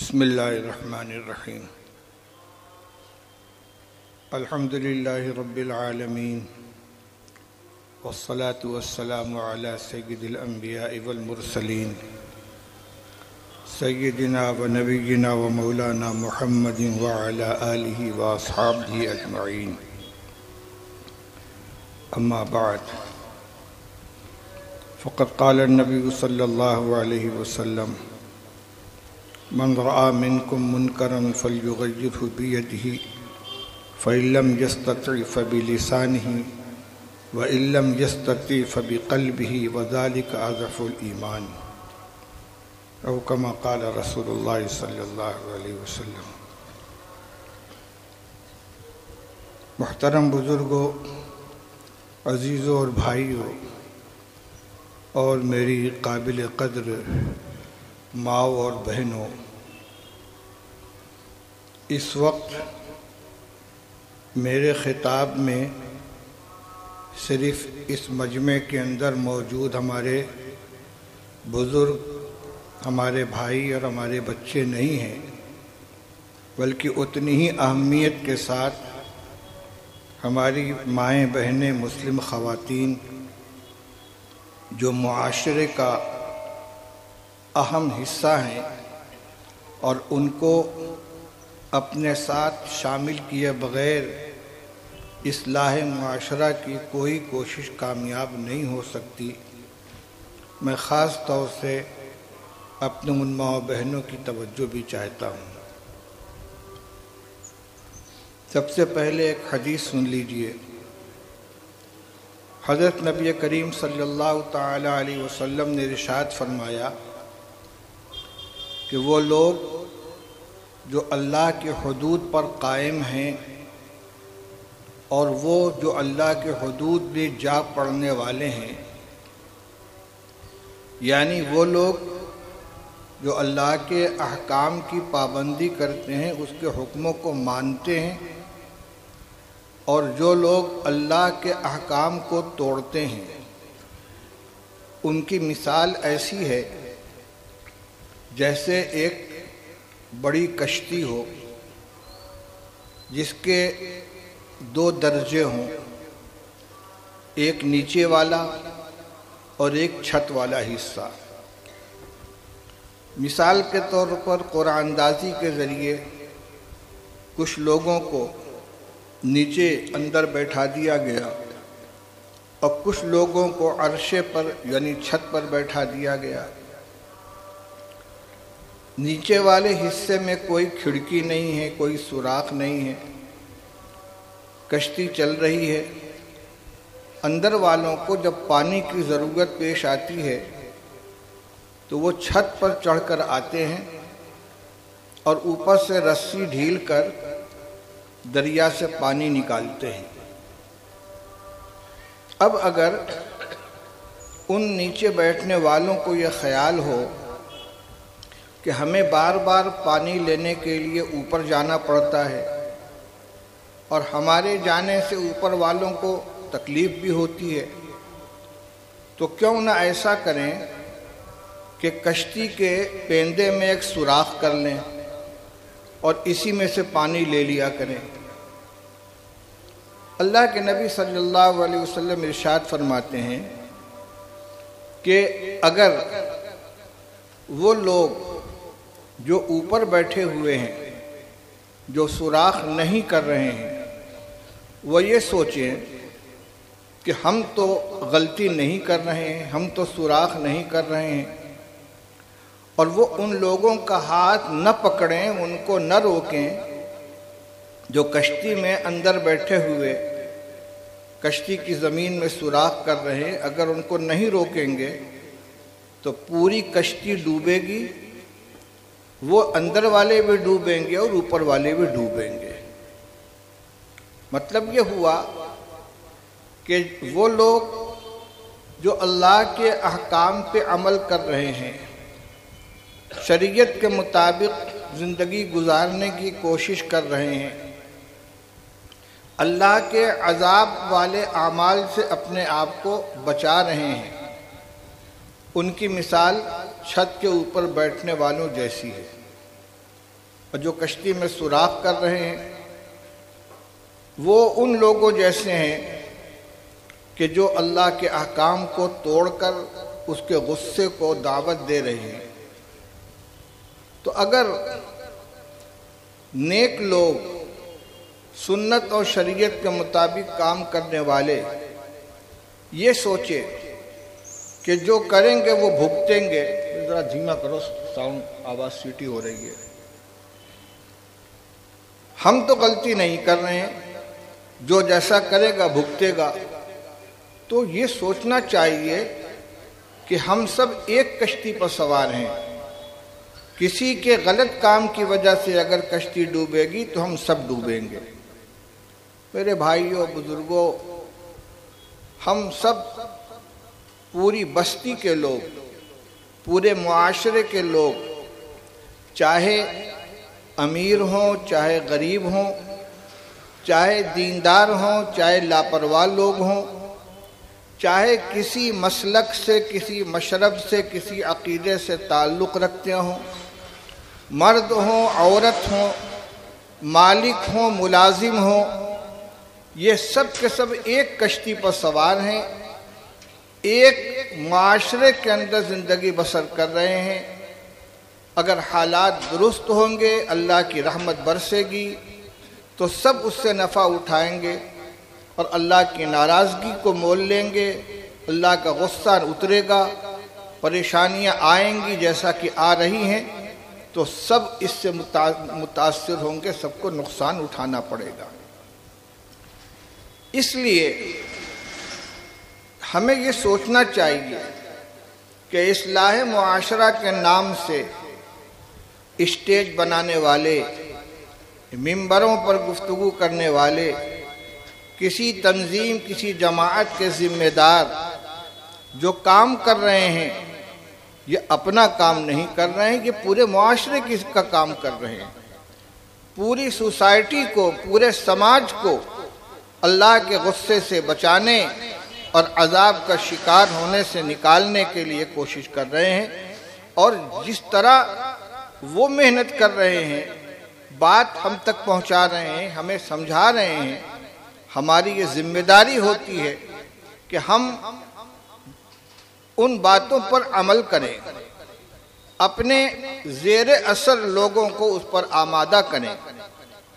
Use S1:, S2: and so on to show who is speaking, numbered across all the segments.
S1: بسم اللہ الرحمن الرحیم الحمد للہ رب العالمین والصلاة والسلام علی سید الانبیاء والمرسلین سیدنا و نبینا و مولانا محمد وعلی آلہ و اصحابہ اجمعین اما بعد فقد قال النبی صلی اللہ علیہ وسلم من رأى منكم منكرا فليغيره بيده فإن لم يستطع فبلسانه وإن لم يستطع فبقلبه وذلك أضعف الإيمان أو كما قال رسول الله صلى الله عليه وسلم۔ محترم بزرگوں، عزیزوں اور بھائیوں اور میری قابل قدر ماؤں اور بہنوں، اس وقت میرے خطاب میں صرف اس مجمع کے اندر موجود ہمارے بزرگ، ہمارے بھائی اور ہمارے بچے نہیں ہیں، بلکہ اتنی ہی اہمیت کے ساتھ ہماری مائیں بہنیں مسلم خواتین جو معاشرے کا اہم حصہ ہیں، اور ان کو اپنے ساتھ شامل کیے بغیر اصلاح معاشرہ کی کوئی کوشش کامیاب نہیں ہو سکتی۔ میں خاص طور سے اپنے ان ماں و بہنوں کی توجہ بھی چاہتا ہوں۔ سب سے پہلے ایک حدیث سن لیجئے۔ حضرت نبی کریم صلی اللہ تعالی علیہ وسلم نے ارشاد فرمایا کہ وہ لوگ جو اللہ کے حدود پر قائم ہیں اور وہ جو اللہ کے حدود میں جا پڑنے والے ہیں، یعنی وہ لوگ جو اللہ کے احکام کی پابندی کرتے ہیں، اس کے حکموں کو مانتے ہیں، اور جو لوگ اللہ کے احکام کو توڑتے ہیں، ان کی مثال ایسی ہے جیسے ایک بڑی کشتی ہو جس کے دو درجے ہوں، ایک نیچے والا اور ایک چھت والا حصہ۔ مثال کے طور پر قرآن اندازی کے ذریعے کچھ لوگوں کو نیچے اندر بیٹھا دیا گیا اور کچھ لوگوں کو عرشے پر یعنی چھت پر بیٹھا دیا گیا۔ نیچے والے حصے میں کوئی کھڑکی نہیں ہے، کوئی سوراخ نہیں ہے، کشتی چل رہی ہے۔ اندر والوں کو جب پانی کی ضرورت پیش آتی ہے تو وہ چھت پر چڑھ کر آتے ہیں اور اوپر سے رسی ڈھیل کر دریا سے پانی نکالتے ہیں۔ اب اگر ان نیچے بیٹھنے والوں کو یہ خیال ہو کہ ہمیں بار بار پانی لینے کے لیے اوپر جانا پڑتا ہے اور ہمارے جانے سے اوپر والوں کو تکلیف بھی ہوتی ہے، تو کیوں نہ ایسا کریں کہ کشتی کے پیندے میں ایک سوراخ کر لیں اور اسی میں سے پانی لے لیا کریں۔ اللہ کے نبی صلی اللہ علیہ وسلم ارشاد فرماتے ہیں کہ اگر وہ لوگ جو اوپر بیٹھے ہوئے ہیں، جو سوراخ نہیں کر رہے ہیں، وہ یہ سوچیں کہ ہم تو غلطی نہیں کر رہے ہیں، ہم تو سوراخ نہیں کر رہے ہیں، اور وہ ان لوگوں کا ہاتھ نہ پکڑیں، ان کو نہ روکیں جو کشتی میں اندر بیٹھے ہوئے کشتی کی زمین میں سوراخ کر رہے ہیں، اگر ان کو نہیں روکیں گے تو پوری کشتی ڈوبے گی، وہ اندر والے بھی ڈوبیں گے اور اوپر والے بھی ڈوبیں گے۔ مطلب یہ ہوا کہ وہ لوگ جو اللہ کے احکام پہ عمل کر رہے ہیں، شریعت کے مطابق زندگی گزارنے کی کوشش کر رہے ہیں، اللہ کے عذاب والے اعمال سے اپنے آپ کو بچا رہے ہیں، ان کی مثال چھت کے اوپر بیٹھنے والوں جیسی ہے۔ اور جو کشتی میں سوراخ کر رہے ہیں وہ ان لوگوں جیسے ہیں کہ جو اللہ کے احکام کو توڑ کر اس کے غصے کو دعوت دے رہے ہیں۔ تو اگر نیک لوگ سنت اور شریعت کے مطابق کام کرنے والے یہ سوچے کہ جو کریں گے وہ بھگتیں گے، ذرا دھیما کرو ساؤنڈ، آواز سیٹی ہو رہی ہے، ہم تو غلطی نہیں کر رہے ہیں، جو جیسا کرے گا بھگتے گا، تو یہ سوچنا چاہیے کہ ہم سب ایک کشتی پر سوار ہیں۔ کسی کے غلط کام کی وجہ سے اگر کشتی ڈوبے گی تو ہم سب ڈوبیں گے۔ میرے بھائیوں بزرگوں، ہم سب پوری بستی کے لوگ، پورے معاشرے کے لوگ، چاہے امیر ہوں چاہے غریب ہوں، چاہے دیندار ہوں چاہے لاپرواہ لوگ ہوں، چاہے کسی مسلک سے، کسی مشرب سے، کسی عقیدے سے تعلق رکھتے ہوں، مرد ہوں عورت ہوں، مالک ہوں ملازم ہوں، یہ سب کے سب ایک کشتی پر سوار ہیں، ایک معاشرے کے اندر زندگی بسر کر رہے ہیں۔ اگر حالات درست ہوں گے، اللہ کی رحمت برسے گی تو سب اس سے نفع اٹھائیں گے، اور اللہ کی ناراضگی کو مول لیں گے، اللہ کا غصہ اترے گا، پریشانیاں آئیں گی جیسا کہ آ رہی ہیں، تو سب اس سے متاثر ہوں گے، سب کو نقصان اٹھانا پڑے گا۔ اس لیے ہمیں یہ سوچنا چاہیے کہ اصلاح معاشرہ کے نام سے اسٹیج بنانے والے، ممبروں پر گفتگو کرنے والے، کسی تنظیم کسی جماعت کے ذمہ دار جو کام کر رہے ہیں، یہ اپنا کام نہیں کر رہے ہیں، یہ پورے معاشرے کا کام کر رہے ہیں۔ پوری سوسائٹی کو، پورے سماج کو اللہ کے غصے سے بچانے اور عذاب کا شکار ہونے سے نکالنے کے لیے کوشش کر رہے ہیں، اور جس طرح وہ محنت کر رہے ہیں، بات ہم تک پہنچا رہے ہیں، ہمیں سمجھا رہے ہیں، ہماری یہ ذمہ داری ہوتی ہے کہ ہم ان باتوں پر عمل کریں، اپنے زیر اثر لوگوں کو اس پر آمادہ کریں،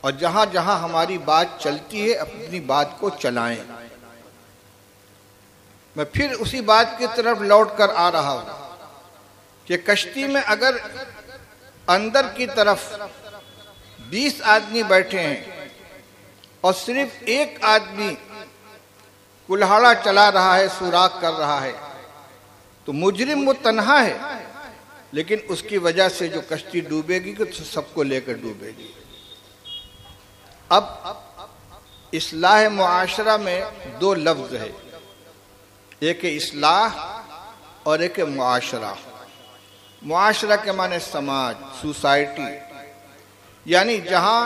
S1: اور جہاں جہاں ہماری بات چلتی ہے اپنی بات کو چلائیں۔ میں پھر اسی بات کی طرف لوٹ کر آ رہا ہوں کہ کشتی میں اگر اندر کی طرف 20 آدمی بیٹھے ہیں اور صرف ایک آدمی کلہاڑا چلا رہا ہے، سوراخ کر رہا ہے، تو مجرم وہ تنہا ہے، لیکن اس کی وجہ سے جو کشتی ڈوبے گی تو سب کو لے کر ڈوبے گی۔ اب اصلاح معاشرہ میں دو لفظ ہے، ایک اصلاح اور ایک معاشرہ۔ معاشرہ کے معنی سماج، سوسائٹی، یعنی جہاں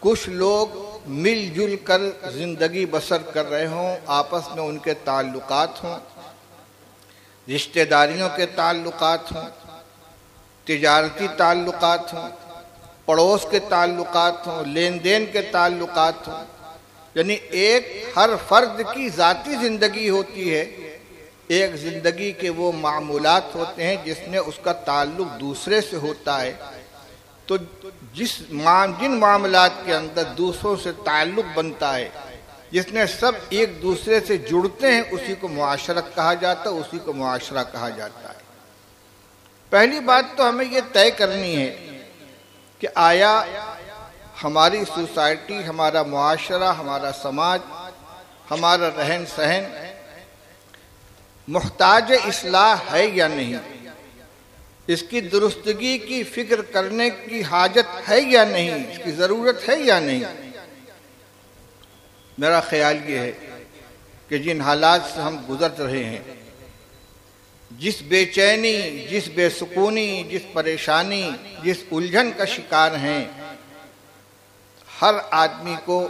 S1: کچھ لوگ مل جل کر زندگی بسر کر رہے ہوں، آپس میں ان کے تعلقات ہوں، رشتہ داریوں کے تعلقات ہوں، تجارتی تعلقات ہوں، پڑوس کے تعلقات ہوں، لین دین کے تعلقات ہوں، یعنی ایک ہر فرد کی ذاتی زندگی ہوتی ہے، ایک زندگی کے وہ معمولات ہوتے ہیں جس میں اس کا تعلق دوسرے سے ہوتا ہے۔ تو جن معاملات کے اندر دوسروں سے تعلق بنتا ہے، جس میں سب ایک دوسرے سے جڑتے ہیں، اسی کو معاشرت کہا جاتا ہے، اسی کو معاشرہ کہا جاتا ہے۔ پہلی بات تو ہمیں یہ طے کرنی ہے کہ آیا ہماری سوسائٹی، ہمارا معاشرہ، ہمارا سماج، ہمارا رہن سہن محتاج اصلاح ہے یا نہیں، اس کی درستگی کی فکر کرنے کی حاجت ہے یا نہیں، اس کی ضرورت ہے یا نہیں۔ میرا خیال یہ ہے کہ جن حالات سے ہم گزر رہے ہیں، جس بے چینی، جس بے سکونی، جس پریشانی، جس الجھن کا شکار ہیں، ہر آدمی کو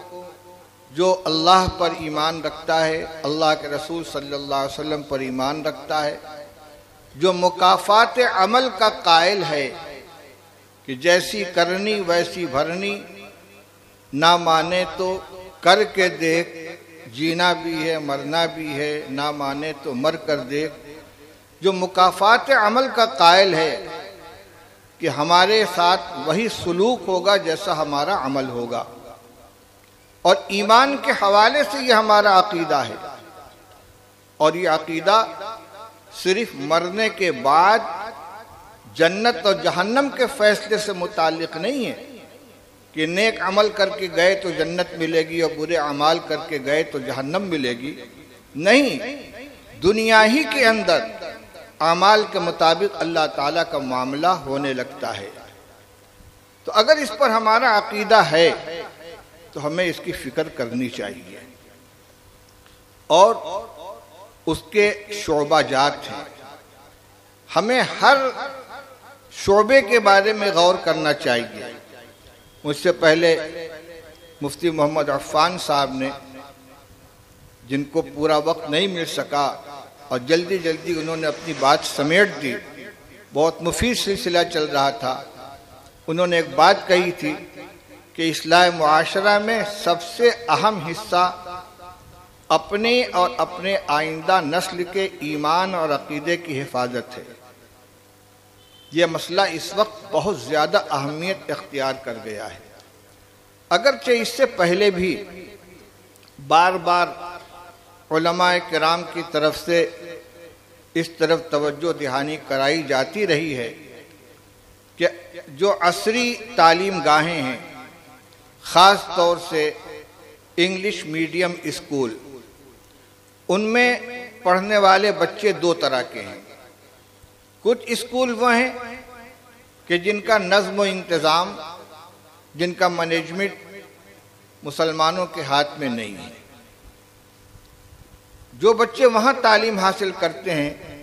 S1: جو اللہ پر ایمان رکھتا ہے، اللہ کے رسول صلی اللہ علیہ وسلم پر ایمان رکھتا ہے، جو مکافات عمل کا قائل ہے کہ جیسی کرنی ویسی بھرنی، نہ مانے تو کر کے دیکھ، جینا بھی ہے مرنا بھی ہے، نہ مانے تو مر کر دیکھ۔ جو مکافات عمل کا قائل ہے کہ ہمارے ساتھ وہی سلوک ہوگا جیسا ہمارا عمل ہوگا، اور ایمان کے حوالے سے یہ ہمارا عقیدہ ہے، اور یہ عقیدہ صرف مرنے کے بعد جنت اور جہنم کے فیصلے سے متعلق نہیں ہے کہ نیک عمل کر کے گئے تو جنت ملے گی اور برے اعمال کر کے گئے تو جہنم ملے گی۔ نہیں، دنیا ہی کے اندر اعمال کے مطابق اللہ تعالیٰ کا معاملہ ہونے لگتا ہے۔ تو اگر اس پر ہمارا عقیدہ ہے تو ہمیں اس کی فکر کرنی چاہیے، اور اس کے شعبہ جات ہیں، ہمیں ہر شعبے کے بارے میں غور کرنا چاہیے۔ مجھ سے پہلے مفتی محمد عفان صاحب نے، جن کو پورا وقت نہیں مل سکا اور جلدی جلدی انہوں نے اپنی بات سمیٹ دی، بہت مفید سلسلہ چل رہا تھا، انہوں نے ایک بات کہی تھی کہ اصلاح معاشرہ میں سب سے اہم حصہ اپنے اور اپنے آئندہ نسل کے ایمان اور عقیدے کی حفاظت ہے۔ یہ مسئلہ اس وقت بہت زیادہ اہمیت اختیار کر گیا ہے، اگرچہ اس سے پہلے بھی بار بار علماء کرام کی طرف سے اس طرف توجہ دہانی کرائی جاتی رہی ہے کہ جو عصری تعلیم گاہیں ہیں، خاص طور سے انگلش میڈیم اسکول، ان میں پڑھنے والے بچے دو طرح کے ہیں۔ کچھ اسکول وہ ہیں کہ جن کا نظم و انتظام، جن کا مینجمنٹ مسلمانوں کے ہاتھ میں نہیں ہے۔ جو بچے وہاں تعلیم حاصل کرتے ہیں،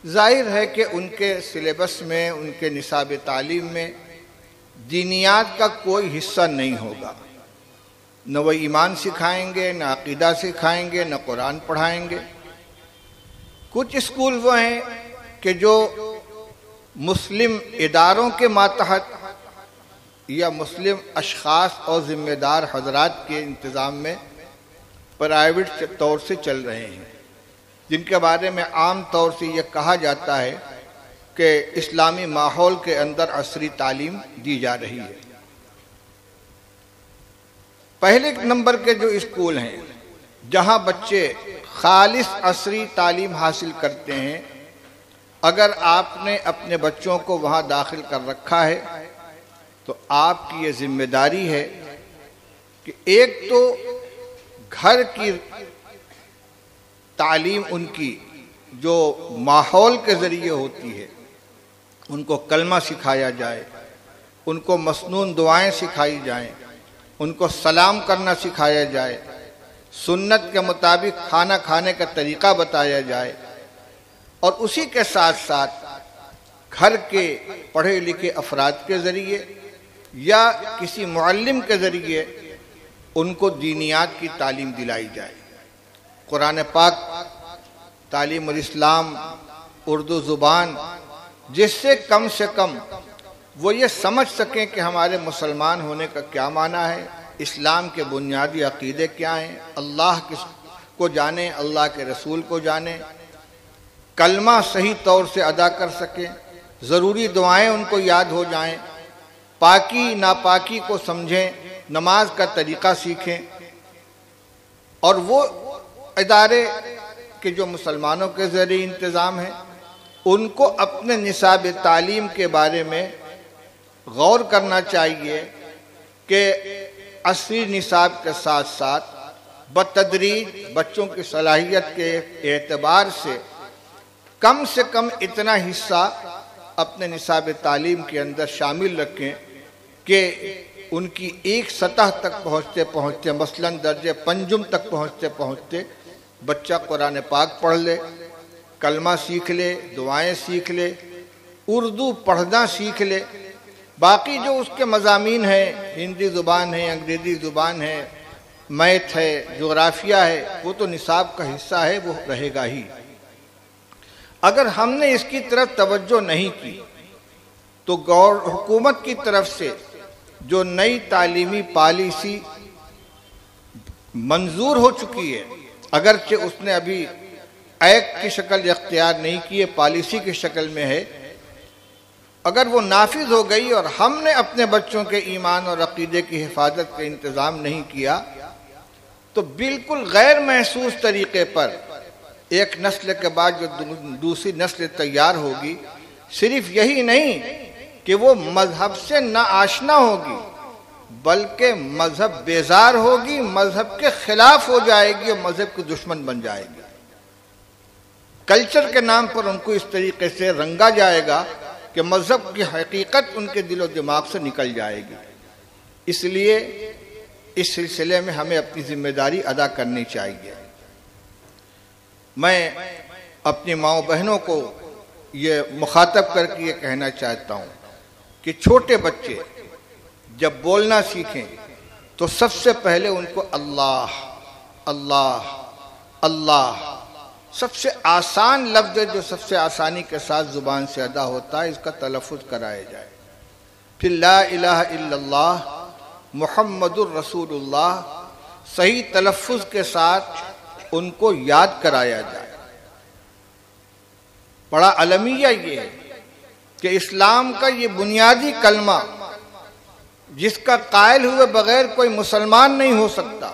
S1: ظاہر ہے کہ ان کے سلیبس میں، ان کے نصاب تعلیم میں دینیات کا کوئی حصہ نہیں ہوگا، نہ وہ ایمان سکھائیں گے، نہ عقیدہ سکھائیں گے، نہ قرآن پڑھائیں گے۔ کچھ اسکول وہ ہیں کہ جو مسلم اداروں کے ماتحت یا مسلم اشخاص اور ذمہ دار حضرات کے انتظام میں پرائیویٹ طور سے چل رہے ہیں، جن کے بارے میں عام طور سے یہ کہا جاتا ہے کہ اسلامی ماحول کے اندر عصری تعلیم دی جا رہی ہے۔ پہلے نمبر کے جو اسکول ہیں جہاں بچے خالص عصری تعلیم حاصل کرتے ہیں، اگر آپ نے اپنے بچوں کو وہاں داخل کر رکھا ہے تو آپ کی یہ ذمہ داری ہے کہ ایک تو گھر کی تعلیم ان کی جو ماحول کے ذریعے ہوتی ہے، ان کو کلمہ سکھایا جائے، ان کو مسنون دعائیں سکھائی جائیں، ان کو سلام کرنا سکھایا جائے، سنت کے مطابق کھانا کھانے کا طریقہ بتایا جائے، اور اسی کے ساتھ ساتھ گھر کے پڑھے لکھے افراد کے ذریعے یا کسی معلم کے ذریعے ان کو دینیات کی تعلیم دلائی جائے۔ قرآن پاک، تعلیم الاسلام، اردو زبان، جس سے کم وہ یہ سمجھ سکیں کہ ہمارے مسلمان ہونے کا کیا معنی ہے، اسلام کے بنیادی عقیدے کیا ہیں، اللہ کو جانیں، اللہ کے رسول کو جانیں، کلمہ صحیح طور سے ادا کر سکیں، ضروری دعائیں ان کو یاد ہو جائیں، پاکی ناپاکی کو سمجھیں، نماز کا طریقہ سیکھیں، اور وہ ادارے کہ جو مسلمانوں کے ذریعے انتظام ہیں، ان کو اپنے نصاب تعلیم کے بارے میں غور کرنا چاہیے کہ عصری نصاب کے ساتھ ساتھ بتدریج بچوں کی صلاحیت کے اعتبار سے کم اتنا حصہ اپنے نصاب تعلیم کے اندر شامل رکھیں کہ ان کی ایک سطح تک پہنچتے مثلاً درجہ پنجم تک پہنچتے بچہ قرآن پاک پڑھ لے، کلمہ سیکھ لے، دعائیں سیکھ لے، اردو پڑھنا سیکھ لے، باقی جو اس کے مضامین ہیں، ہندی زبان ہے، انگریزی زبان ہے، میتھ ہے، جغرافیہ ہے، وہ تو نصاب کا حصہ ہے، وہ رہے گا ہی۔ اگر ہم نے اس کی طرف توجہ نہیں کی تو حکومت کی طرف سے جو نئی تعلیمی پالیسی منظور ہو چکی ہے، اگرچہ اس نے ابھی ایکٹ کی شکل اختیار نہیں کی ہے، پالیسی کی شکل میں ہے، اگر وہ نافذ ہو گئی اور ہم نے اپنے بچوں کے ایمان اور عقیدے کی حفاظت کا انتظام نہیں کیا تو بالکل غیر محسوس طریقے پر ایک نسل کے بعد جو دوسری نسل تیار ہوگی، صرف یہی نہیں کہ وہ مذہب سے نا آشنا ہوگی بلکہ مذہب بیزار ہوگی، مذہب کے خلاف ہو جائے گی اور مذہب کی دشمن بن جائے گی۔ کلچر کے نام پر ان کو اس طریقے سے رنگا جائے گا کہ مذہب کی حقیقت ان کے دل و دماغ سے نکل جائے گی۔ اس لیے اس سلسلے میں ہمیں اپنی ذمہ داری ادا کرنی چاہیے۔ میں اپنی ماؤں بہنوں کو یہ مخاطب کر کے یہ کہنا چاہتا ہوں کہ چھوٹے بچے جب بولنا سیکھیں تو سب سے پہلے ان کو اللہ اللہ اللہ، سب سے آسان لفظ ہے جو سب سے آسانی کے ساتھ زبان سے ادا ہوتا ہے، اس کا تلفظ کرایا جائے۔ پھر لا الہ الا اللہ محمد الرسول اللہ صحیح تلفظ کے ساتھ ان کو یاد کرایا جائے۔ بڑا المیہ یہ ہے کہ اسلام کا یہ بنیادی کلمہ جس کا قائل ہوئے بغیر کوئی مسلمان نہیں ہو سکتا،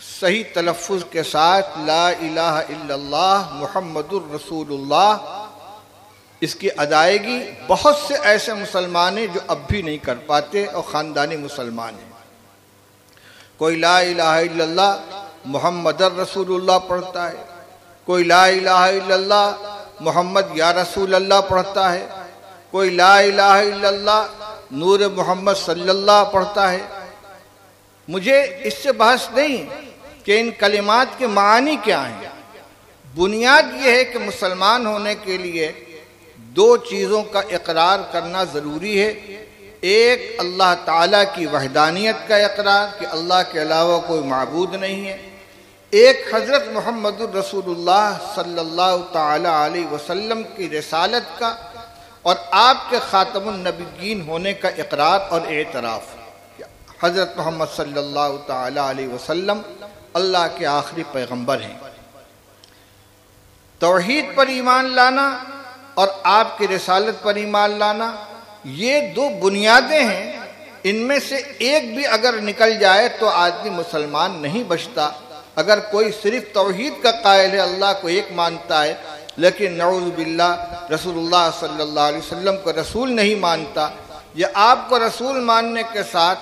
S1: صحیح تلفظ کے ساتھ لا الہ الا اللہ محمد الرسول اللہ، اس کی ادائیگی بہت سے ایسے مسلمان ہیں جو اب بھی نہیں کر پاتے اور خاندانی مسلمان ہیں۔ کوئی لا الہ الا اللہ محمد الرسول اللہ پڑھتا ہے، کوئی لا الہ الا اللہ محمد یا رسول اللہ پڑھتا ہے، کوئی لا الہ الا اللہ نور محمد صلی اللہ پڑھتا ہے۔ مجھے اس سے بحث نہیں کہ ان کلمات کے معنی کیا ہیں، بنیاد یہ ہے کہ مسلمان ہونے کے لیے دو چیزوں کا اقرار کرنا ضروری ہے۔ ایک اللہ تعالیٰ کی وحدانیت کا اقرار کہ اللہ کے علاوہ کوئی معبود نہیں ہے، ایک حضرت محمد الرسول اللہ صلی اللہ تعالی علیہ وسلم کی رسالت کا اور آپ کے خاتم النبیین ہونے کا اقرار اور اعتراف۔ حضرت محمد صلی اللہ تعالی علیہ وسلم اللہ کے آخری پیغمبر ہیں۔ توحید پر ایمان لانا اور آپ کی رسالت پر ایمان لانا، یہ دو بنیادیں ہیں، ان میں سے ایک بھی اگر نکل جائے تو آدمی مسلمان نہیں بچتا۔ اگر کوئی صرف توحید کا قائل ہے، اللہ کو ایک مانتا ہے، لیکن نعوذ باللہ رسول اللہ صلی اللہ علیہ وسلم کو رسول نہیں مانتا، یا آپ کو رسول ماننے کے ساتھ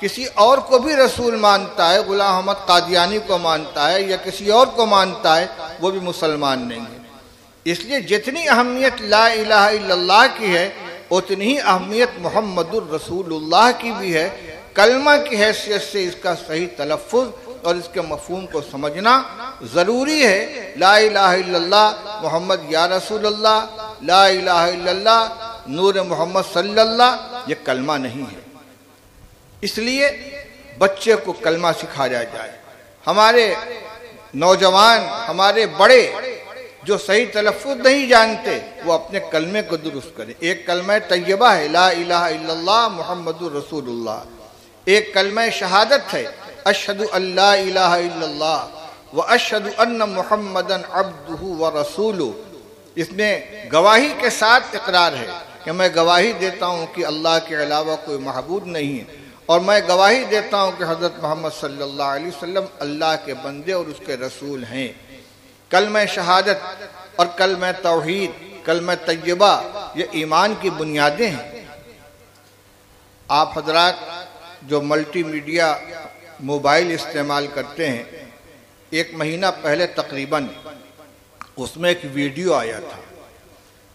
S1: کسی اور کو بھی رسول مانتا ہے، غلام احمد قادیانی کو مانتا ہے یا کسی اور کو مانتا ہے، وہ بھی مسلمان نہیں ہے۔ اس لیے جتنی اہمیت لا الہ الا اللہ کی ہے اتنی ہی اہمیت محمد الرسول اللہ کی بھی ہے۔ کلمہ کی حیثیت سے اس کا صحیح تلفظ اور اس کے مفہوم کو سمجھنا ضروری ہے۔ لا الہ الا اللہ محمد یا رسول اللہ، لا الہ الا اللہ نور محمد صلی اللہ، یہ کلمہ نہیں ہے۔ اس لیے بچے کو کلمہ سکھایا جائے۔ ہمارے نوجوان، ہمارے بڑے جو صحیح تلفظ نہیں جانتے وہ اپنے کلمے کو درست کریں۔ ایک کلمہ طیبہ ہے لا الہ الا اللہ محمد الرسول اللہ، ایک کلمہ شہادت ہے اشہد ان لا الہ الا اللہ واشہد ان محمدا عبدہ ورسولہ۔ اس میں گواہی کے ساتھ اقرار ہے کہ میں گواہی دیتا ہوں کہ اللہ کے علاوہ کوئی معبود نہیں ہے، اور میں گواہی دیتا ہوں کہ حضرت محمد صلی اللہ علیہ وسلم اللہ کے بندے اور اس کے رسول ہیں۔ کلمہ شہادت اور کلمہ توحید، کلمہ طیبہ، یہ ایمان کی بنیادیں ہیں۔ آپ حضرات جو ملٹی میڈیا موبائل استعمال کرتے ہیں، ایک مہینہ پہلے تقریباً اس میں ایک ویڈیو آیا تھا۔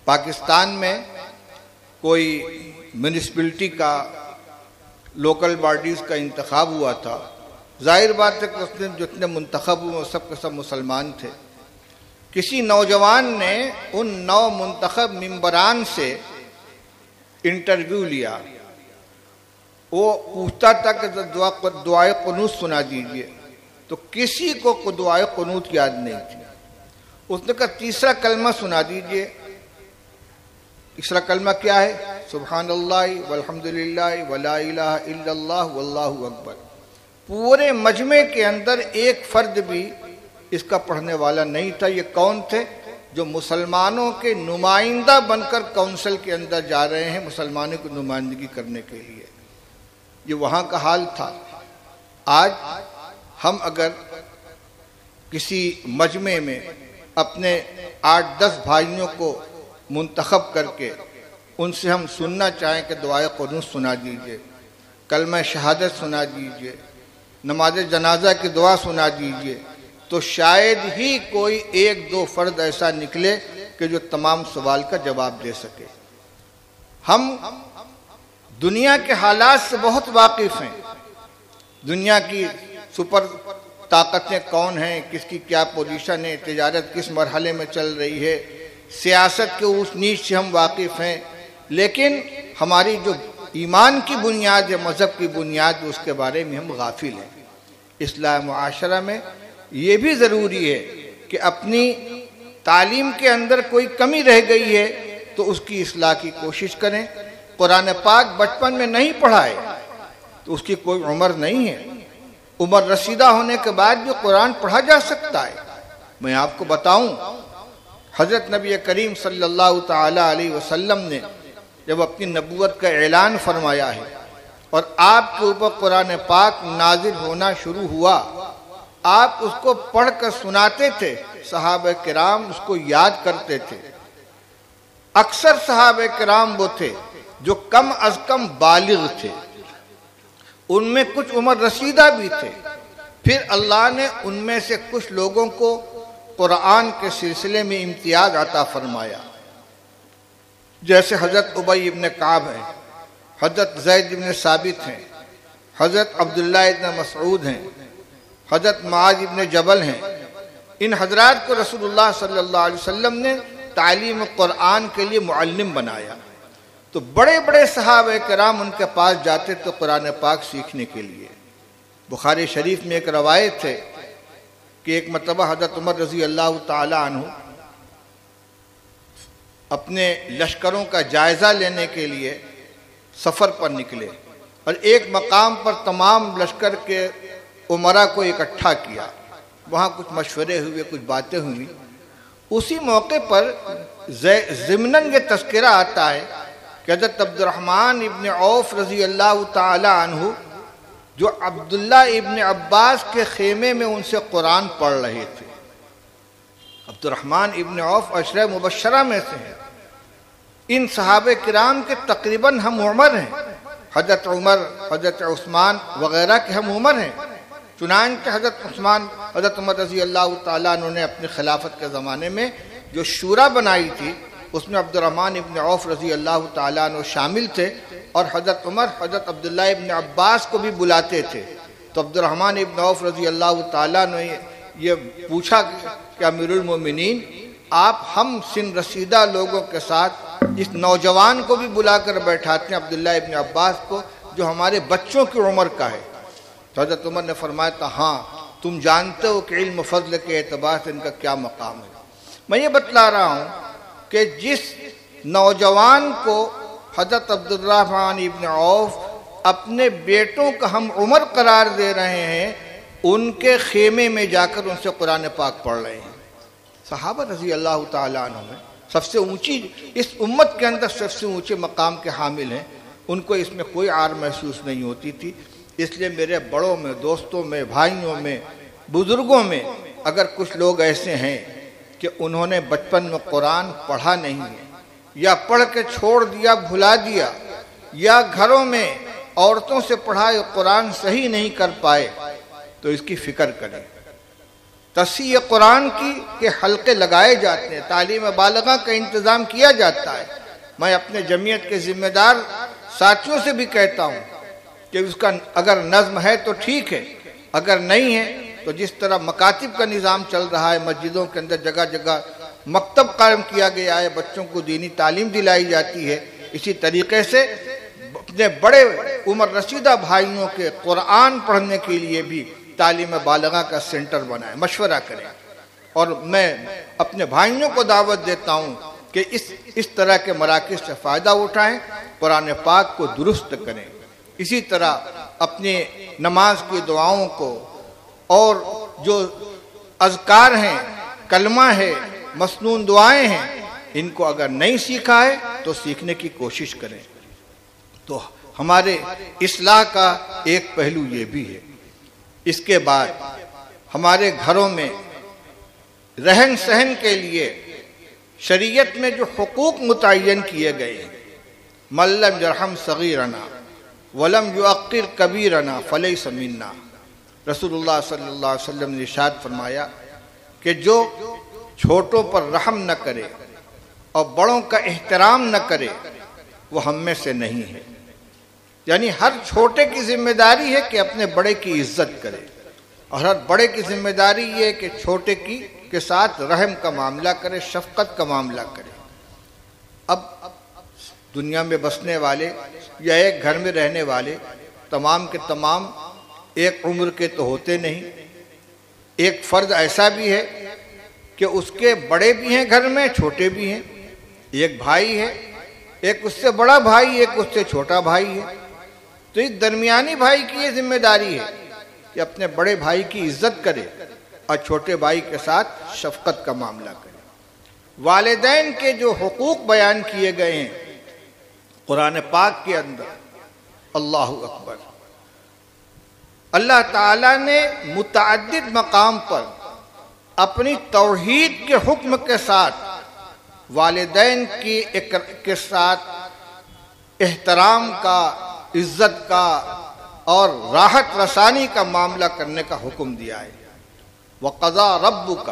S1: پاکستان میں کوئی میونسپلٹی کا، لوکل باڈیز کا انتخاب ہوا تھا۔ ظاہر بات ہے کہ اس نے جتنے منتخب ہوئے وہ سب کے سب مسلمان تھے۔ کسی نوجوان نے ان 9 منتخب ممبران سے انٹرویو لیا۔ وہ پوچھتا تھا کہ دعائے قنوت سنا دیجئے، تو کسی کو دعائے قنوت یاد نہیں تھی۔ اس نے کہا تیسرا کلمہ سنا دیجئے، اس کا کلمہ کیا ہے؟ سبحان اللہ والحمدللہ ولا الہ الا اللہ واللہ اکبر۔ پورے مجمع کے اندر ایک فرد بھی اس کا پڑھنے والا نہیں تھا۔ یہ کون تھے؟ جو مسلمانوں کے نمائندہ بن کر کونسل کے اندر جا رہے ہیں مسلمانوں کی نمائندگی کرنے کے لیے۔ یہ وہاں کا حال تھا۔ آج ہم اگر کسی مجمع میں اپنے 8-10 بھائیوں کو منتخب کر کے ان سے ہم سننا چاہیں کہ دعائے قنوت سنا دیجئے، کلمہ شہادت سنا دیجئے، نماز جنازہ کی دعا سنا دیجئے، تو شاید ہی کوئی 1-2 فرد ایسا نکلے کہ جو تمام سوال کا جواب دے سکے۔ ہم دنیا کے حالات سے بہت واقف ہیں۔ دنیا کی سپر طاقتیں کون ہیں، کس کی کیا پوزیشن ہے، تجارت کس مرحلے میں چل رہی ہے، سیاست کے اس نیچ سے ہم واقف ہیں، لیکن ہماری جو ایمان کی بنیاد ہے، مذہب کی بنیاد، اس کے بارے میں ہم غافل ہیں۔ اصلاح معاشرہ میں یہ بھی ضروری ہے کہ اپنی تعلیم کے اندر کوئی کمی رہ گئی ہے تو اس کی اصلاح کی کوشش کریں۔ قرآن پاک بچپن میں نہیں پڑھائے تو اس کی کوئی عمر نہیں ہے۔ عمر رسیدہ ہونے کے بعد بھی قرآن پڑھا جا سکتا ہے۔ میں آپ کو بتاؤں، حضرت نبی کریم صلی اللہ تعالی علیہ وسلم نے جب اپنی نبوت کا اعلان فرمایا ہے اور آپ کے اوپر قرآن پاک نازل ہونا شروع ہوا، آپ اس کو پڑھ کر سناتے تھے، صحابہ کرام اس کو یاد کرتے تھے۔ اکثر صحابہ کرام وہ تھے جو کم از کم بالغ تھے، ان میں کچھ عمر رسیدہ بھی تھے۔ پھر اللہ نے ان میں سے کچھ لوگوں کو قرآن کے سلسلے میں امتیاز عطا فرمایا، جیسے حضرت ابی ابن کعب ہیں، حضرت زید ابن ثابت ہیں، حضرت عبداللہ ابن مسعود ہیں، حضرت معاذ ابن جبل ہیں۔ ان حضرات کو رسول اللہ صلی اللہ علیہ وسلم نے تعلیم قرآن کے لیے معلم بنایا، تو بڑے بڑے صحابہ کرام ان کے پاس جاتے تو قرآن پاک سیکھنے کے لیے۔ بخاری شریف میں ایک روایت ہے کہ ایک مرتبہ حضرت عمر رضی اللہ تعالی عنہ اپنے لشکروں کا جائزہ لینے کے لیے سفر پر نکلے اور ایک مقام پر تمام لشکر کے عمرا کو اکٹھا کیا۔ وہاں کچھ مشورے ہوئے، کچھ باتیں ہوئی۔ اسی موقع پر ضمناً یہ تذکرہ آتا ہے کہ حضرت عبد الرحمن ابن عوف رضی اللہ تعالی عنہ جو عبداللہ ابن عباس کے خیمے میں ان سے قرآن پڑھ رہے تھے۔ عبد الرحمن ابن عوف عشرہ مبشرہ میں سے ہیں۔ ان صحابہ کرام کے تقریباً ہم عمر ہیں، حضرت عمر، حضرت عثمان وغیرہ کے ہم عمر ہیں۔ چنانچہ حضرت عمر رضی اللہ تعالیٰ عنہ نے اپنی خلافت کے زمانے میں جو شورا بنائی تھی اس میں عبد الرحمن ابن عوف رضی اللہ تعالیٰ عنہ شامل تھے، اور حضرت عمر حضرت عبداللہ ابن عباس کو بھی بلاتے تھے۔ تو عبد الرحمن ابن عوف رضی اللہ تعالیٰ عنہ نے یہ پوچھا کہ امیر المومنین، آپ ہم سن رسیدہ لوگوں کے ساتھ اس نوجوان کو بھی بلا کر بیٹھاتے ہیں، عبداللہ ابن عباس کو، جو ہمارے بچوں کی عمر کا ہے؟ تو حضرت عمر نے فرمایا تھا، ہاں تم جانتے ہو کہ علم و فضل کے اعتبار سے ان کا کیا مقام ہے۔ میں یہ بتلا رہا ہوں کہ جس نوجوان کو حضرت عبد الرحمن ابن عوف اپنے بیٹوں کا ہم عمر قرار دے رہے ہیں، ان کے خیمے میں جا کر ان سے قرآن پاک پڑھ رہے ہیں۔ صحابہ رضی اللہ تعالیٰ عنہ میں سب سے اونچی، اس امت کے اندر سب سے اونچے مقام کے حامل ہیں، ان کو اس میں کوئی عار محسوس نہیں ہوتی تھی۔ اس لیے میرے بڑوں میں، دوستوں میں، بھائیوں میں، بزرگوں میں اگر کچھ لوگ ایسے ہیں کہ انہوں نے بچپن میں قرآن پڑھا نہیں ہے، یا پڑھ کے چھوڑ دیا، بھلا دیا، یا گھروں میں عورتوں سے پڑھائے قرآن صحیح نہیں کر پائے، تو اس کی فکر کریں۔ تصحیح قرآن کے حلقے لگائے جاتے ہیں، تعلیم بالغہ کا انتظام کیا جاتا ہے۔ میں اپنے جمعیت کے ذمہ دار ساتھیوں سے بھی کہتا ہوں کہ اس کا اگر نظم ہے تو ٹھیک ہے، اگر نہیں ہے تو جس طرح مکاتب کا نظام چل رہا ہے، مسجدوں کے اندر جگہ جگہ مکتب قائم کیا گیا ہے، بچوں کو دینی تعلیم دلائی جاتی ہے، اسی طریقے سے اپنے بڑے عمر رسیدہ بھائیوں کے قرآن پڑھنے کے لیے بھی تعلیم بالغہ کا سینٹر بنائیں، مشورہ کریں۔ اور میں اپنے بھائیوں کو دعوت دیتا ہوں کہ اس طرح کے مراکز سے فائدہ اٹھائیں، قرآن پاک کو درست کریں۔ اسی طرح اپنے نماز کی دعاؤں کو اور جو اذکار ہیں، کلمہ ہے، مسنون دعائیں ہیں، ان کو اگر نہیں سیکھا ہے تو سیکھنے کی کوشش کریں۔ تو ہمارے اصلاح کا ایک پہلو یہ بھی ہے۔ اس کے بعد ہمارے گھروں میں رہن سہن کے لیے شریعت میں جو حقوق متعین کیے گئے ہیں، من لم یرحم صغیرنا ولم یعقر کبیرنا فلیس منا، رسول اللہ صلی اللہ علیہ وسلم نے ارشاد فرمایا کہ جو چھوٹوں پر رحم نہ کرے اور بڑوں کا احترام نہ کرے وہ ہم میں سے نہیں ہے۔ یعنی ہر چھوٹے کی ذمہ داری ہے کہ اپنے بڑے کی عزت کرے، اور ہر بڑے کی ذمہ داری یہ ہے کہ چھوٹے کے ساتھ رحم کا معاملہ کرے، شفقت کا معاملہ کرے۔ اب دنیا میں بسنے والے یا ایک گھر میں رہنے والے تمام کے تمام ایک عمر کے تو ہوتے نہیں۔ ایک فرد ایسا بھی ہے کہ اس کے بڑے بھی ہیں گھر میں، چھوٹے بھی ہیں۔ ایک بھائی ہے، ایک اس سے بڑا بھائی، ایک اس سے چھوٹا بھائی ہے۔ تو اس درمیانی بھائی کی یہ ذمہ داری ہے کہ اپنے بڑے بھائی کی عزت کرے اور چھوٹے بھائی کے ساتھ شفقت کا معاملہ کرے۔ والدین کے جو حقوق بیان کیے گئے ہیں قرآن پاک کے اندر، اللہ اکبر، اللہ تعالیٰ نے متعدد مقام پر اپنی توحید کے حکم کے ساتھ والدین کے ساتھ احترام کا، عزت کا اور راحت رسانی کا معاملہ کرنے کا حکم دیا ہے۔ وَقَضَى رَبُّكَ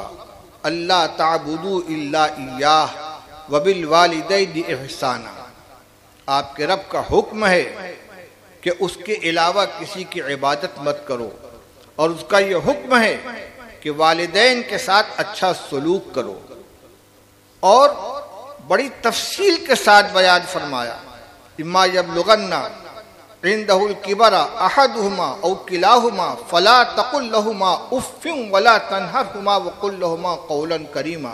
S1: أَلَّا تَعْبُدُوا إِلَّا إِيَّاهُ وَبِالْوَالِدَيْنِ إِحْسَانًا، آپ کے رب کا حکم ہے کہ اس کے علاوہ کسی کی عبادت مت کرو، اور اس کا یہ حکم ہے کہ والدین کے ساتھ اچھا سلوک کرو، اور بڑی تفصیل کے ساتھ بیان فرمایا، اِمَّا يَبْلُغَنَّ عِندَهُ الْكِبَرَ أَحَدُهُمَا أَوْ كِلَاهُمَا فَلَا تَقُل لَّهُمَا أُفٍّ وَلَا تَنْهَرْهُمَا وَقُل لَّهُمَا قَوْلًا كَرِيمًا،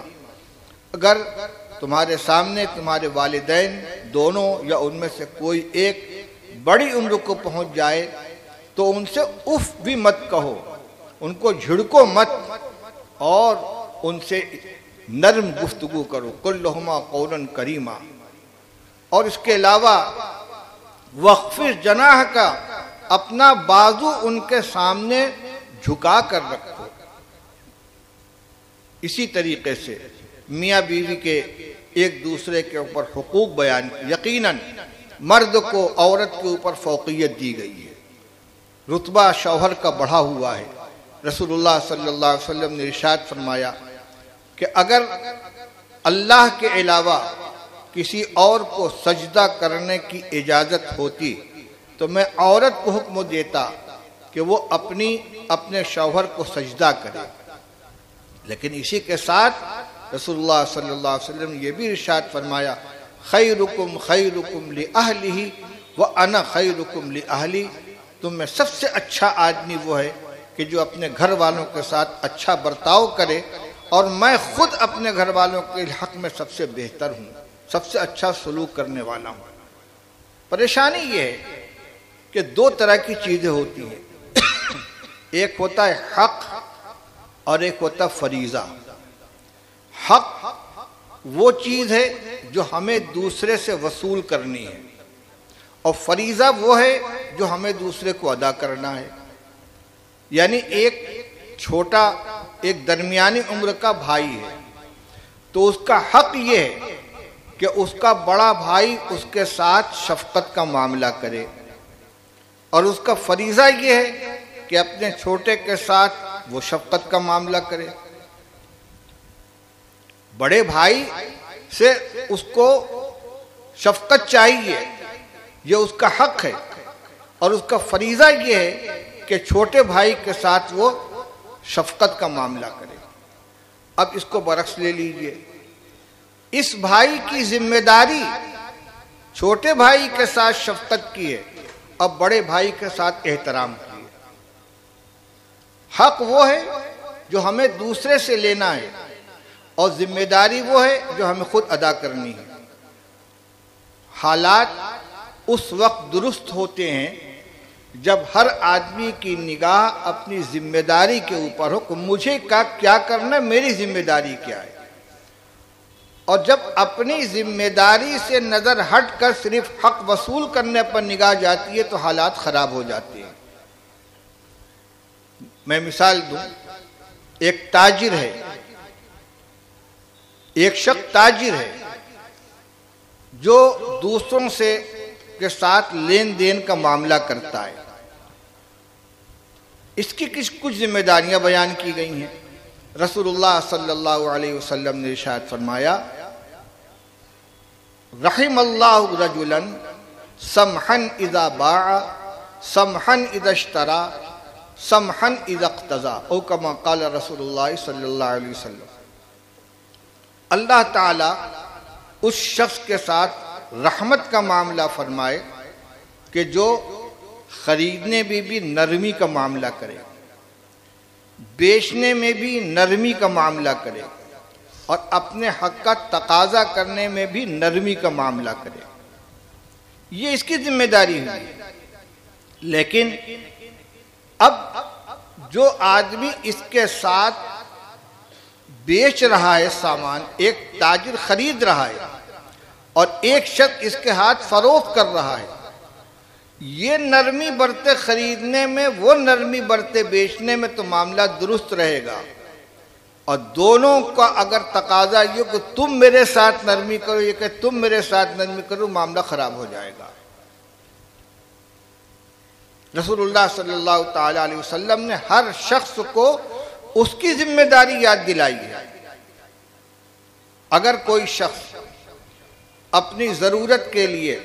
S1: اگر تمہارے سامنے تمہارے والدین دونوں یا ان میں سے کوئی ایک بڑی عمر کو پہنچ جائے تو ان سے اف بھی مت کہو، ان کو جھڑکو مت، اور ان سے نرم گفتگو کرو، قُل لَّهُمَا قَوْلًا كَرِيمًا۔ اور اس کے علاوہ وَخْفِضْ جَنَاحَكَ، اپنا بازو ان کے سامنے جھکا کر رکھو۔ اسی طریقے سے میاں بیوی کے ایک دوسرے کے اوپر حقوق بیان، یقیناً مرد کو عورت کے اوپر فوقیت دی گئی ہے، رتبہ شوہر کا بڑھا ہوا ہے۔ رسول اللہ صلی اللہ علیہ وسلم نے ارشاد فرمایا کہ اگر اللہ کے علاوہ کسی اور کو سجدہ کرنے کی اجازت ہوتی تو میں عورت کو حکم دیتا کہ وہ اپنے شوہر کو سجدہ کرے، لیکن اسی کے ساتھ رسول اللہ صلی اللہ علیہ وسلم نے یہ بھی ارشاد فرمایا، خیرکم خیرکم لأہلہ وأنا خیرکم لأہلی، تم میں سب سے اچھا آدمی وہ ہے کہ جو اپنے گھر والوں کے ساتھ اچھا برتاؤ کرے، اور میں خود اپنے گھر والوں کے حق میں سب سے بہتر ہوں، سب سے اچھا سلوک کرنے والا ہوں۔ پریشانی یہ ہے کہ دو طرح کی چیزیں ہوتی ہیں، ایک ہوتا ہے حق اور ایک ہوتا فریضہ۔ حق وہ چیز ہے جو ہمیں دوسرے سے وصول کرنی ہے، اور فریضہ وہ ہے جو ہمیں دوسرے کو ادا کرنا ہے۔ یعنی ایک چھوٹا، ایک درمیانی عمر کا بھائی ہے تو اس کا حق یہ ہے کہ اس کا بڑا بھائی اس کے ساتھ شفقت کا معاملہ کرے، اور اس کا فریضہ یہ ہے کہ اپنے چھوٹے کے ساتھ وہ شفقت کا معاملہ کرے۔ بڑے بھائی سے اس کو شفقت چاہیے، یہ اس کا حق ہے، اور اس کا فریضہ یہ ہے کہ چھوٹے بھائی کے ساتھ وہ شفقت کا معاملہ کرے۔ اب اس کو برعکس لے لیجئے، اس بھائی کی ذمہ داری چھوٹے بھائی کے ساتھ شفقت کی ہے اور بڑے بھائی کے ساتھ احترام کی ہے۔ حق وہ ہے جو ہمیں دوسرے سے لینا ہے، اور ذمہ داری وہ ہے جو ہمیں خود ادا کرنی ہے۔ حالات اس وقت درست ہوتے ہیں جب ہر آدمی کی نگاہ اپنی ذمہ داری کے اوپر ہو کہ مجھے کیا کرنا ہے، میری ذمہ داری کیا ہے۔ اور جب اپنی ذمہ داری سے نظر ہٹ کر صرف حق وصول کرنے پر نگاہ جاتی ہے تو حالات خراب ہو جاتے ہیں۔ میں مثال دوں، ایک تاجر ہے، ایک شخص تاجر ہے جو دوسروں کے ساتھ لین دین کا معاملہ کرتا ہے۔ اس کی کچھ ذمہ داریاں بیان کی گئی ہیں۔ رسول اللہ صلی اللہ علیہ وسلم نے ارشاد فرمایا، رحم اللہ رجلا سمحا اذا باع سمحا اذا اشترى سمحا اذا اقتضى، او کما قال رسول اللہ صلی اللہ علیہ وسلم۔ اللہ تعالی اس شخص کے ساتھ رحمت کا معاملہ فرمائے کہ جو خریدنے میں بھی نرمی کا معاملہ کرے، بیچنے میں بھی نرمی کا معاملہ کرے، اور اپنے حق کا تقاضا کرنے میں بھی نرمی کا معاملہ کرے۔ یہ اس کی ذمہ داری ہے۔ لیکن اب جو آدمی اس کے ساتھ بیچ رہا ہے سامان، ایک تاجر خرید رہا ہے اور ایک شخص اس کے ہاتھ فروخت کر رہا ہے، یہ نرمی برتے خریدنے میں، وہ نرمی برتے بیچنے میں تو معاملہ درست رہے گا، اور دونوں کا اگر تقاضا یہ کہ تم میرے ساتھ نرمی کرو، یہ کہ تم میرے ساتھ نرمی کرو، معاملہ خراب ہو جائے گا۔ رسول اللہ صلی اللہ تعالی علیہ وسلم نے ہر شخص کو اس کی ذمہ داری یاد دلائی ہے۔ اگر کوئی شخص اپنی ضرورت کے لیے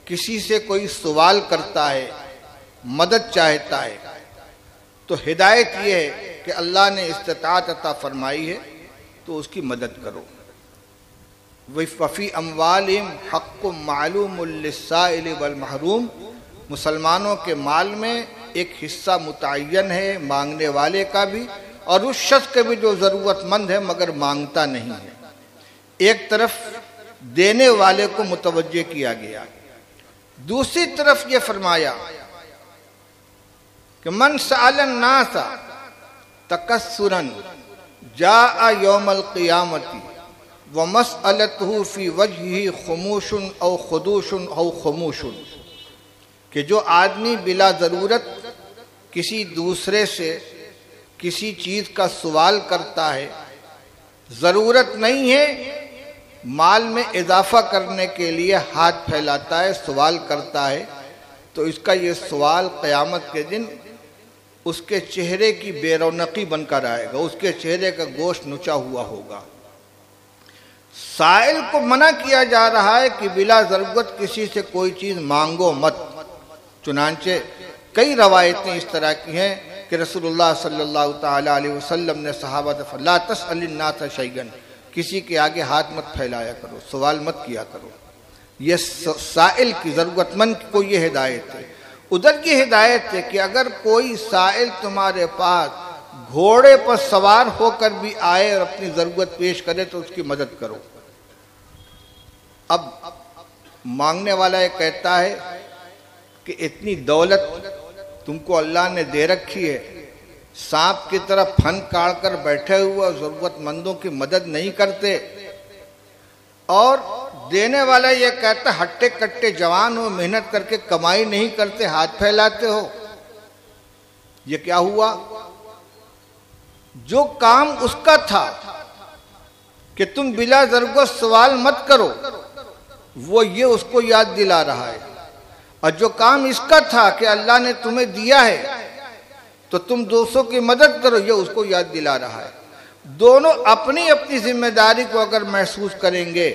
S1: کسی سے کوئی سوال کرتا ہے، مدد چاہتا ہے، تو ہدایت یہ ہے کہ اللہ نے استطاعت عطا فرمائی ہے تو اس کی مدد کرو۔ وَفِي أَمْوَالِهِمْ حَقٌّ مَعْلُومٌ لِلسَّائِلِ وَالْمَحْرُومِ، مسلمانوں کے مال میں ایک حصہ متعین ہے مانگنے والے کا بھی اور اس شخص کے بھی جو ضرورت مند ہے مگر مانگتا نہیں ہے۔ ایک طرف دینے والے کو متوجہ کیا گیا، دوسری طرف یہ فرمایا کہ من سأل الناس تکسرا جاء یوم القیامت ومسألته فی وجہہ خموش او خدوش او خموش، کہ جو آدمی بلا ضرورت کسی دوسرے سے کسی چیز کا سوال کرتا ہے، ضرورت نہیں ہے، مال میں اضافہ کرنے کے لیے ہاتھ پھیلاتا ہے، سوال کرتا ہے، تو اس کا یہ سوال قیامت کے دن اس کے چہرے کی بے رونقی بن کر آئے گا، اس کے چہرے کا گوشت نچا ہوا ہوگا۔ سائل کو منع کیا جا رہا ہے کہ بلا ضرورت کسی سے کوئی چیز مانگو مت، چنانچہ کئی روایتیں اس طرح کی ہیں کہ رسول اللہ صلی اللہ تعالی علیہ وسلم نے صحابہ سے لا تسأل الناس شیئا، کسی کے آگے ہاتھ مت پھیلایا کرو، سوال مت کیا کرو۔ یہ سائل کی، ضرورت مند کو یہ ہدایت ہے۔ ادھر کی ہدایت ہے کہ اگر کوئی سائل تمہارے پاس گھوڑے پر سوار ہو کر بھی آئے اور اپنی ضرورت پیش کرے تو اس کی مدد کرو۔ اب مانگنے والا یہ کہتا ہے کہ اتنی دولت تم کو اللہ نے دے رکھی ہے، سانپ کی طرح پھن کاڑ کر بیٹھے ہوئے ضرورت مندوں کی مدد نہیں کرتے، اور دینے والا یہ کہتا ہے ہٹے کٹے جوان ہو، محنت کر کے کمائی نہیں کرتے، ہاتھ پھیلاتے ہو۔ یہ کیا ہوا؟ جو کام اس کا تھا کہ تم بلا ضرورت سوال مت کرو، وہ یہ اس کو یاد دلا رہا ہے، اور جو کام اس کا تھا کہ اللہ نے تمہیں دیا ہے تو تم دوسروں کی مدد کرو، یہ اس کو یاد دلا رہا ہے۔ دونوں اپنی اپنی ذمہ داری کو اگر محسوس کریں گے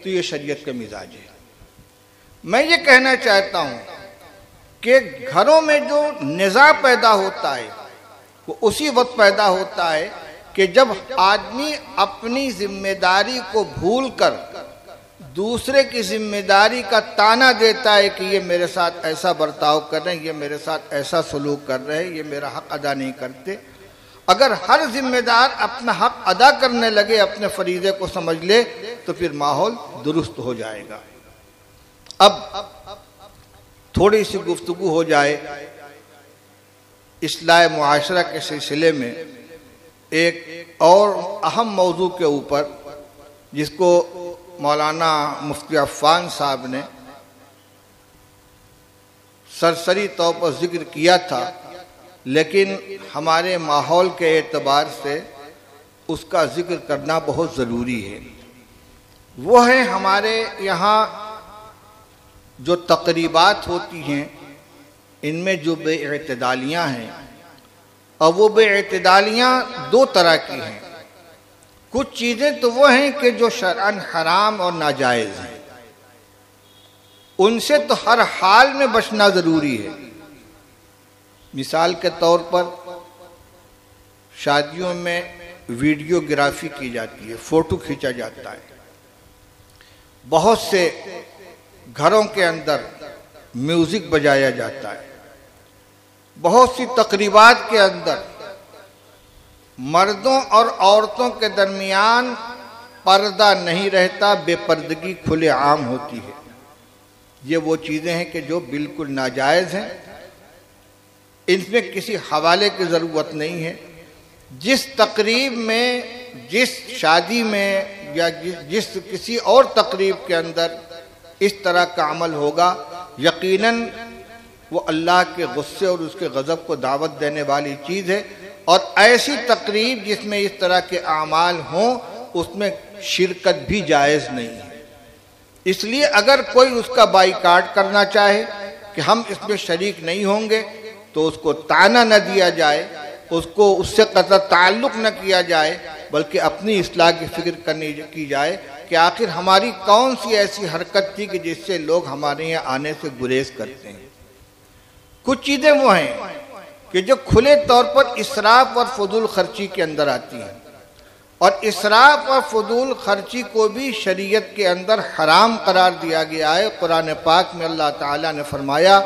S1: تو یہ شریعت کا مزاج ہے۔ میں یہ کہنا چاہتا ہوں کہ گھروں میں جو نزاع پیدا ہوتا ہے وہ اسی وقت پیدا ہوتا ہے کہ جب آدمی اپنی ذمہ داری کو بھول کر دوسرے کی ذمہ داری کا تانا دیتا ہے کہ یہ میرے ساتھ ایسا برتاؤ کر رہے ہیں، یہ میرے ساتھ ایسا سلوک کر رہے ہیں، یہ میرا حق ادا نہیں کرتے، اگر ہر ذمہ دار اپنا حق ادا کرنے لگے، اپنے فریضے کو سمجھ لے، تو پھر ماحول درست ہو جائے گا۔ اب تھوڑی سی گفتگو ہو جائے اصلاح معاشرہ کے سلسلے میں ایک اور اہم موضوع کے اوپر، جس کو مولانا مفتی عفان صاحب نے سرسری طور پر ذکر کیا تھا، لیکن ہمارے ماحول کے اعتبار سے اس کا ذکر کرنا بہت ضروری ہے۔ وہ ہے ہمارے یہاں جو تقریبات ہوتی ہیں، ان میں جو بے اعتدالیاں ہیں، اور وہ بے اعتدالیاں دو طرح کی ہیں۔ کچھ چیزیں تو وہ ہیں کہ جو شرعاً حرام اور ناجائز ہیں، ان سے تو ہر حال میں بچنا ضروری ہے۔ مثال کے طور پر شادیوں میں ویڈیو گرافی کی جاتی ہے، فوٹو کھینچا جاتا ہے۔ بہت سے گھروں کے اندر میوزک بجایا جاتا ہے۔ بہت سی تقریبات کے اندر مردوں اور عورتوں کے درمیان پردہ نہیں رہتا، بے پردگی کھلے عام ہوتی ہے۔ یہ وہ چیزیں ہیں کہ جو بالکل ناجائز ہیں، ان میں کسی حوالے کی ضرورت نہیں ہے۔ جس تقریب میں، جس شادی میں یا جس کسی اور تقریب کے اندر اس طرح کا عمل ہوگا، یقیناً وہ اللہ کے غصے اور اس کے غضب کو دعوت دینے والی چیز ہے، اور ایسی تقریب جس میں اس طرح کے اعمال ہوں، اس میں شرکت بھی جائز نہیں ہے۔ اس لیے اگر کوئی اس کا بائیکاٹ کرنا چاہے کہ ہم اس میں شریک نہیں ہوں گے، تو اس کو طعنہ نہ دیا جائے، اس سے قطع تعلق نہ کیا جائے، بلکہ اپنی اصلاح کی فکر کی جائے کہ آخر ہماری کون سی ایسی حرکت تھی کہ جس سے لوگ ہمارے یہاں آنے سے گریز کرتے ہیں۔ کچھ چیزیں وہ ہیں کہ جو کھلے طور پر اسراف اور فضول خرچی کے اندر آتی ہیں، اور اسراف اور فضول خرچی کو بھی شریعت کے اندر حرام قرار دیا گیا ہے۔ قرآن پاک میں اللہ تعالیٰ نے فرمایا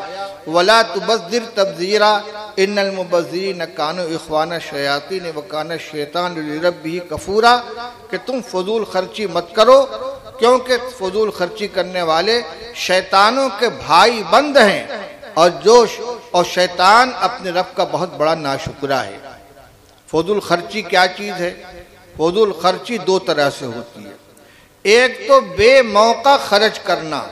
S1: وَلَا تُبَذِّرْ تَبْذِيرًا إِنَّ الْمُبَذِّرِينَ كَانُوا إِخْوَانَ الشَّيَاطِينِ وَكَانَ الشَّيْطَانُ لِرَبِّهِ كَفُورًا، کہ تم فضول خرچی مت کرو، کیونکہ فضول خرچی کرنے والے شیطانوں کے بھائی بند ہیں، اور شیطان اپنے رب کا بہت بڑا ناشکرا ہے۔ فضول خرچی کیا چیز ہے؟ فضول خرچی دو طرح سے ہوتی ہے۔ ایک تو بے موقع خرچ کرنا،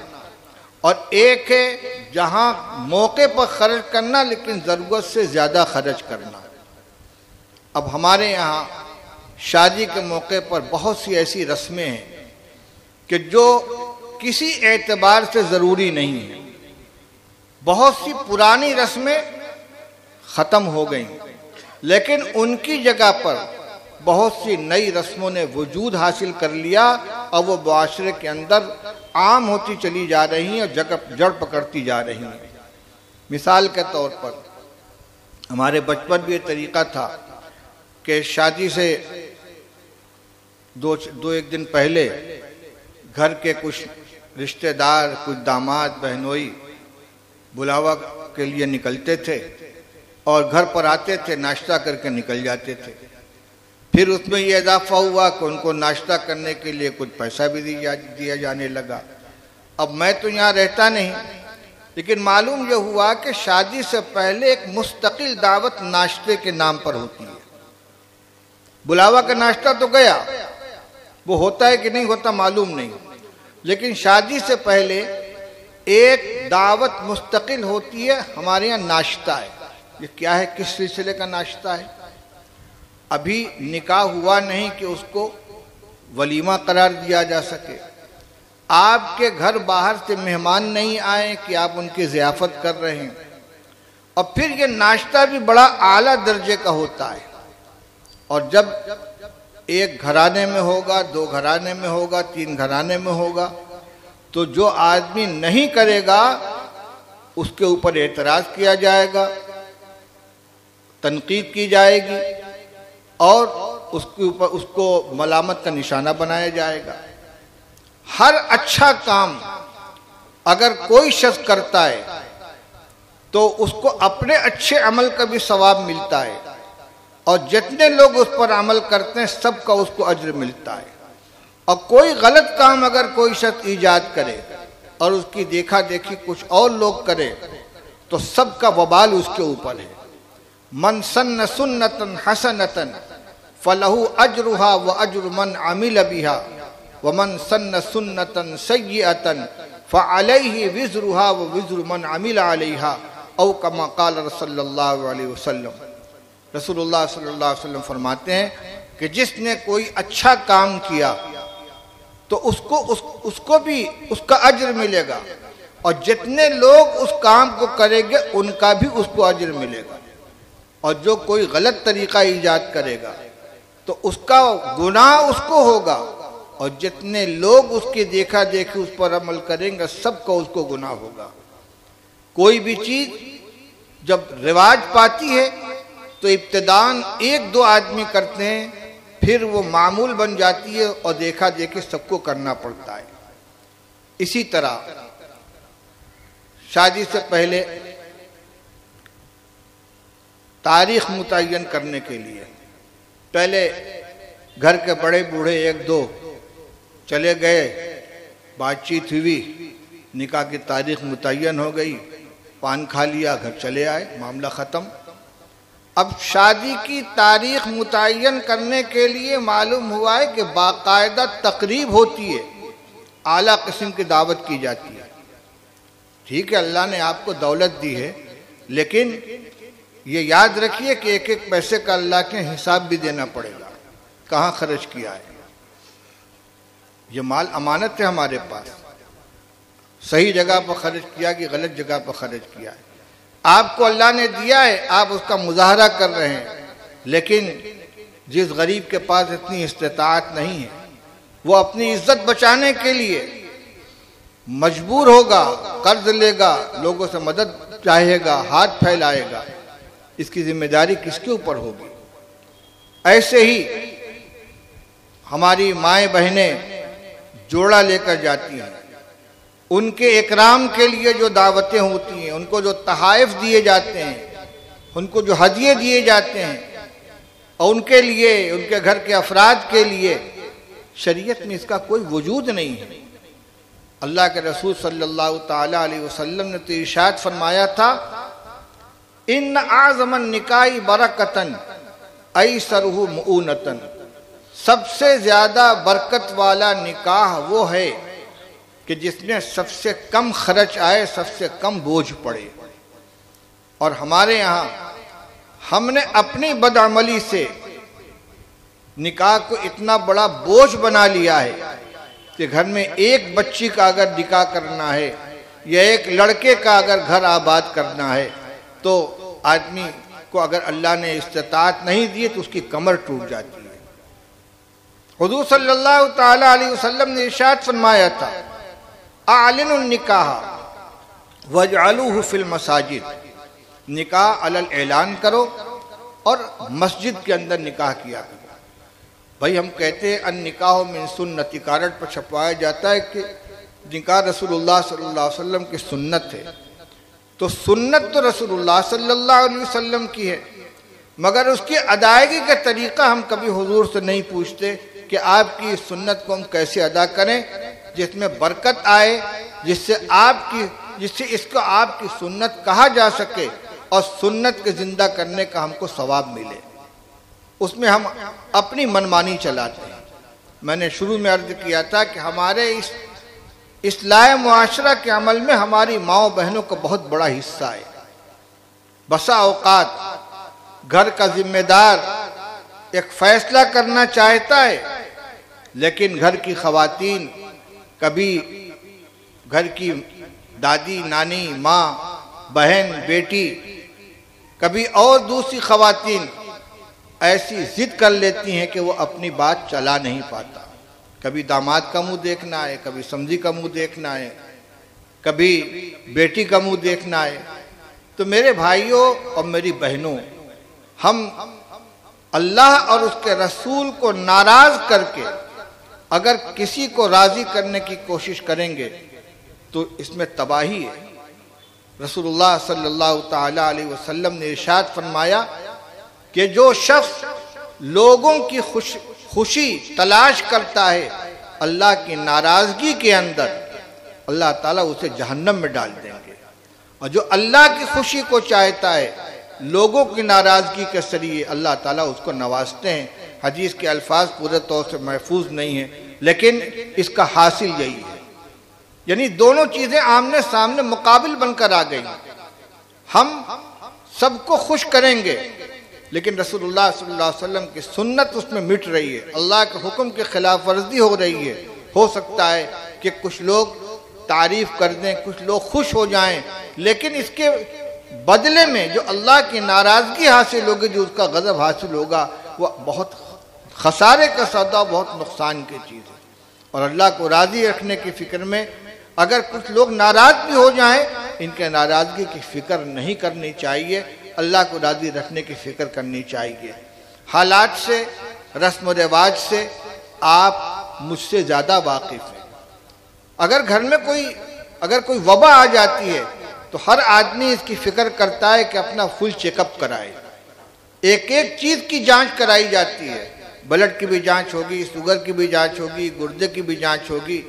S1: اور ایک ہے جہاں موقع پر خرچ کرنا لیکن ضرورت سے زیادہ خرچ کرنا۔ اب ہمارے یہاں شادی کے موقع پر بہت سی ایسی رسمیں ہیں کہ جو کسی اعتبار سے ضروری نہیں ہیں۔ بہت سی پرانی رسمیں ختم ہو گئیں، لیکن ان کی جگہ پر بہت سی نئی رسموں نے وجود حاصل کر لیا، اور وہ معاشرے کے اندر عام ہوتی چلی جا رہی ہیں اور جڑ پکڑتی جا رہی ہیں۔ مثال کے طور پر ہمارے بچپن بھی یہ طریقہ تھا کہ شادی سے دو ایک دن پہلے گھر کے کچھ رشتہ دار، کچھ داماد بہنوئی بلاوا کے لیے نکلتے تھے، اور گھر پر آتے تھے، ناشتہ کر کے نکل جاتے تھے۔ پھر اس میں یہ اضافہ ہوا کہ ان کو ناشتہ کرنے کے لیے کچھ پیسہ بھی دیا جانے لگا۔ اب میں تو یہاں رہتا نہیں، لیکن معلوم یہ ہوا کہ شادی سے پہلے ایک مستقل دعوت ناشتے کے نام پر ہوتی ہے۔ بلاوا کا ناشتہ تو گیا، وہ ہوتا ہے کہ نہیں ہوتا معلوم نہیں، لیکن شادی سے پہلے ایک دعوت مستقل ہوتی ہے، ہمارے یہاں ناشتہ ہے۔ یہ کیا ہے؟ کس سلسلے کا ناشتہ ہے؟ ابھی نکاح ہوا نہیں کہ اس کو ولیمہ قرار دیا جا سکے۔ آپ کے گھر باہر سے مہمان نہیں آئے کہ آپ ان کی ضیافت کر رہے ہیں، اور پھر یہ ناشتہ بھی بڑا اعلیٰ درجے کا ہوتا ہے۔ اور جب ایک گھرانے میں ہوگا، دو گھرانے میں ہوگا، تین گھرانے میں ہوگا، تو جو آدمی نہیں کرے گا اس کے اوپر اعتراض کیا جائے گا، تنقید کی جائے گی، اور اس کو ملامت کا نشانہ بنایا جائے گا۔ ہر اچھا کام اگر کوئی شخص کرتا ہے تو اس کو اپنے اچھے عمل کا بھی ثواب ملتا ہے، اور جتنے لوگ اس پر عمل کرتے ہیں سب کا اس کو اجر ملتا ہے۔ اور کوئی غلط کام اگر کوئی شخص ایجاد کرے اور اس کی دیکھا دیکھی کچھ اور لوگ کرے تو سب کا وبال اس کے اوپر ہے۔ من سن سنتا حسنتا فلہ اجرہا واجر من عمل بہا ومن سن سنتا سیئتا فعلیہ وزرہا ووزر من عمل علیہا او کما قال صلی اللہ علیہ وسلم۔ رسول اللہ صلی اللہ علیہ وسلم فرماتے ہیں کہ جس نے کوئی اچھا کام کیا تو اس کو بھی اس کا اجر ملے گا، اور جتنے لوگ اس کام کو کریں گے ان کا بھی اس کو اجر ملے گا، اور جو کوئی غلط طریقہ ایجاد کرے گا تو اس کا گناہ اس کو ہوگا، اور جتنے لوگ اس کی دیکھا دیکھی اس پر عمل کریں گے سب کا اس کو گناہ ہوگا۔ کوئی بھی چیز جب رواج پاتی ہے تو ابتداً ایک دو آدمی کرتے ہیں، پھر وہ معمول بن جاتی ہے اور دیکھا دیکھی سب کو کرنا پڑتا ہے۔ اسی طرح شادی سے پہلے تاریخ متعین کرنے کے لیے پہلے گھر کے بڑے بوڑھے ایک دو چلے گئے، بات چیت ہوئی، نکاح کی تاریخ متعین ہو گئی، پان کھا لیا، گھر چلے آئے، معاملہ ختم۔ اب شادی کی تاریخ متعین کرنے کے لیے معلوم ہوا ہے کہ باقاعدہ تقریب ہوتی ہے، اعلیٰ قسم کی دعوت کی جاتی ہے۔ ٹھیک ہے، اللہ نے آپ کو دولت دی ہے، لیکن یہ یاد رکھیے کہ ایک ایک پیسے کا اللہ کے حساب بھی دینا پڑے گا، کہاں خرچ کیا ہے۔ یہ مال امانت ہے ہمارے پاس، صحیح جگہ پر خرچ کیا کہ غلط جگہ پر خرچ کیا ہے۔ آپ کو اللہ نے دیا ہے، آپ اس کا مظاہرہ کر رہے ہیں، لیکن جس غریب کے پاس اتنی استطاعت نہیں ہے وہ اپنی عزت بچانے کے لیے مجبور ہوگا، قرض لے گا، لوگوں سے مدد چاہے گا، ہاتھ پھیلائے گا، اس کی ذمہ داری کس کے اوپر ہوگی؟ ایسے ہی ہماری مائیں بہنیں جوڑا لے کر جاتی ہیں، ان کے اکرام کے لیے جو دعوتیں ہوتی ہیں، ان کو جو تحائف دیے جاتے ہیں، ان کو جو ہدیے دیے جاتے ہیں، اور ان کے لیے، ان کے گھر کے افراد کے لیے شریعت میں اس کا کوئی وجود نہیں ہے۔ اللہ کے رسول صلی اللہ تعالیٰ علیہ وسلم نے تو ارشاد فرمایا تھا، ان اعظم النکاح برکتاً ایسرہ مؤونتاً، سب سے زیادہ برکت والا نکاح وہ ہے کہ جس میں سب سے کم خرچ آئے، سب سے کم بوجھ پڑے۔ اور ہمارے یہاں ہم نے اپنی بدعملی سے نکاح کو اتنا بڑا بوجھ بنا لیا ہے کہ گھر میں ایک بچی کا اگر نکاح کرنا ہے یا ایک لڑکے کا اگر گھر آباد کرنا ہے تو آدمی کو اگر اللہ نے استطاعت نہیں دی تو اس کی کمر ٹوٹ جاتی ہے۔ حضور صلی اللہ تعالیٰ علیہ وسلم نے ارشاد فرمایا تھا، اعلن النکاح واجعلوہ فی المساجد، نکاح علی الاعلان کرو اور مسجد کے اندر نکاح کیا کرو۔ بھائی ہم کہتے ہیں النکاح من سنتی، کارڈ پر چھپوایا جاتا ہے کہ نکاح رسول اللہ صلی اللہ علیہ وسلم کی سنت ہے، تو سنت تو رسول اللہ صلی اللہ علیہ وسلم کی ہے، مگر اس کی ادائیگی کا طریقہ ہم کبھی حضور سے نہیں پوچھتے کہ آپ کی سنت کو ہم کیسے ادا کریں جس میں برکت آئے، جس سے اس کو آپ کی سنت کہا جا سکے اور سنت کے زندہ کرنے کا ہم کو ثواب ملے۔ اس میں ہم اپنی منمانی چلاتے ہیں۔ میں نے شروع میں عرض کیا تھا کہ ہمارے اس اصلاح معاشرہ کے عمل میں ہماری ماؤں بہنوں کا بہت بڑا حصہ ہے۔ بسا اوقات گھر کا ذمہ دار ایک فیصلہ کرنا چاہتا ہے، لیکن گھر کی خواتین، کبھی گھر کی دادی، نانی، ماں، بہن، بیٹی، کبھی اور دوسری خواتین ایسی ضد کر لیتی ہیں کہ وہ اپنی بات چلا نہیں پاتا۔ کبھی داماد کا منہ دیکھنا ہے، کبھی سمجھی کا منہ دیکھنا ہے، کبھی بیٹی کا منہ دیکھنا ہے۔ تو میرے بھائیوں اور میری بہنوں، ہم اللہ اور اس کے رسول کو ناراض کر کے اگر کسی کو راضی کرنے کی کوشش کریں گے تو اس میں تباہی ہے۔ رسول اللہ صلی اللہ تعالیٰ علیہ وسلم نے ارشاد فرمایا، کہ جو شخص لوگوں کی خوشی تلاش کرتا ہے اللہ کی ناراضگی کے اندر، اللہ تعالیٰ اسے جہنم میں ڈال دیں گے، اور جو اللہ کی خوشی کو چاہتا ہے لوگوں کی ناراضگی کے ذریعے اللہ تعالیٰ اس کو نوازتے ہیں۔ حدیث کے الفاظ پورے طور سے محفوظ نہیں ہیں، لیکن اس کا حاصل یہی ہے، یعنی دونوں چیزیں آمنے سامنے مقابل بن کر آ گئی۔ ہم سب کو خوش کریں گے، لیکن رسول اللہ صلی اللہ علیہ وسلم کی سنت اس میں مٹ رہی ہے، اللہ کے حکم کی خلاف ورزی ہو رہی ہے۔ ہو سکتا ہے کہ کچھ لوگ تعریف کر دیں، کچھ لوگ خوش ہو جائیں، لیکن اس کے بدلے میں جو اللہ کی ناراضگی حاصل ہوگی، جو اس کا غضب حاصل ہوگا، وہ بہت خسارے کا سودا، بہت نقصان کی چیز ہے۔ اور اللہ کو راضی رکھنے کی فکر میں اگر کچھ لوگ ناراض بھی ہو جائیں، ان کے ناراضگی کی فکر نہیں کرنی چاہیے، اللہ کو راضی رکھنے کی فکر کرنی چاہیے۔ حالات سے، رسم و رواج سے آپ مجھ سے زیادہ واقف ہیں۔ اگر گھر میں کوئی وبا آ جاتی ہے تو ہر آدمی اس کی فکر کرتا ہے کہ اپنا فل چیک اپ کرائے، ایک ایک چیز کی جانچ کرائی جاتی ہے، بلڈ کی بھی جانچ ہوگی، شوگر کی بھی جانچ ہوگی، گردے کی بھی جانچ ہوگی،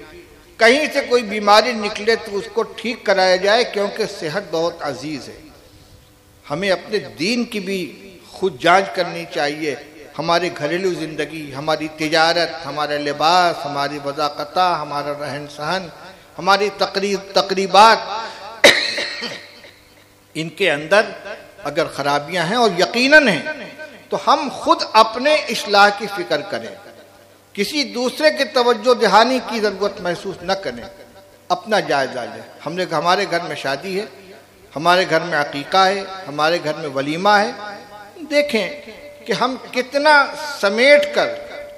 S1: کہیں سے کوئی بیماری نکلے تو اس کو ٹھیک کرایا جائے، کیونکہ صحت بہت عزیز ہے۔ ہمیں اپنے دین کی بھی خود جانچ کرنی چاہیے، ہماری گھریلو زندگی، ہماری تجارت، ہمارا لباس، ہماری وضاقتہ، ہمارا رہن سہن، ہماری تقریبات، ان کے اندر اگر خرابیاں ہیں، اور یقیناً ہیں، تو ہم خود اپنے اصلاح کی فکر کریں، کسی دوسرے کی توجہ دہانی کی ضرورت محسوس نہ کریں، اپنا جائزہ لیں۔ ہمارے گھر میں شادی ہے، ہمارے گھر میں عقیقہ ہے، ہمارے گھر میں ولیمہ ہے، دیکھیں کہ ہم کتنا سمیٹ کر،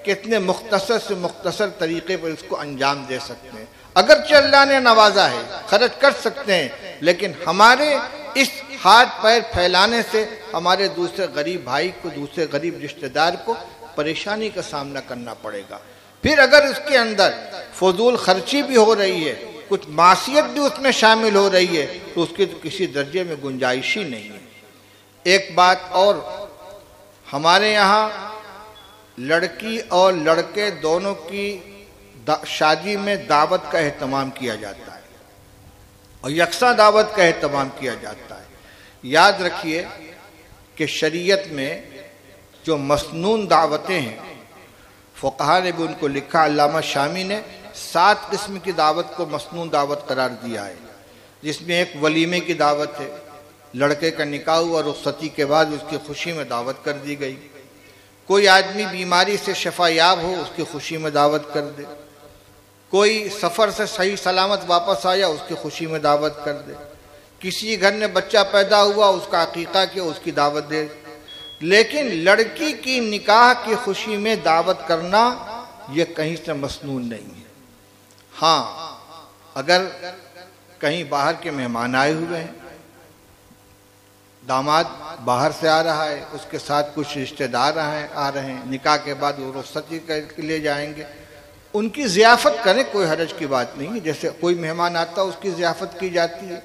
S1: کتنے مختصر سے مختصر طریقے پر اس کو انجام دے سکتے ہیں۔ اگرچہ اللہ نے نوازا ہے، خرچ کر سکتے ہیں، لیکن ہمارے اس ہاتھ پیر پھیلانے سے ہمارے دوسرے غریب بھائی کو، دوسرے غریب رشتہ دار کو پریشانی کا سامنا کرنا پڑے گا۔ پھر اگر اس کے اندر فضول خرچی بھی ہو رہی ہے، کچھ معصیت بھی اس میں شامل ہو رہی ہے، تو اس کی تو کسی درجے میں گنجائش ہی نہیں ہے۔ ایک بات اور، ہمارے یہاں لڑکی اور لڑکے دونوں کی شادی میں دعوت کا اہتمام کیا جاتا ہے، اور یکساں دعوت کا اہتمام کیا جاتا ہے۔ یاد رکھیے کہ شریعت میں جو مسنون دعوتیں ہیں، فقہا نے بھی ان کو لکھا، علامہ شامی نے 7 قسم کی دعوت کو مسنون دعوت قرار دیا ہے، جس میں ایک ولیمے کی دعوت ہے، لڑکے کا نکاح ہوا، رخصتی کے بعد اس کی خوشی میں دعوت کر دی گئی۔ کوئی آدمی بیماری سے شفا یاب ہو، اس کی خوشی میں دعوت کر دے۔ کوئی سفر سے صحیح سلامت واپس آیا، اس کی خوشی میں دعوت کر دے۔ کسی گھر میں بچہ پیدا ہوا، اس کا عقیقہ کیا، اس کی دعوت دے۔ لیکن لڑکی کی نکاح کی خوشی میں دعوت کرنا یہ کہیں سے مسنون نہیں ہے۔ ہاں، اگر کہیں باہر کے مہمان آئے ہوئے ہیں، داماد باہر سے آ رہا ہے، اس کے ساتھ کچھ رشتہ دار آ رہے ہیں، نکاح کے بعد وہ رخصتی کے لیے جائیں گے، ان کی ضیافت کریں، کوئی حرج کی بات نہیں ہے۔ جیسے کوئی مہمان آتا ہے اس کی ضیافت کی جاتی ہے،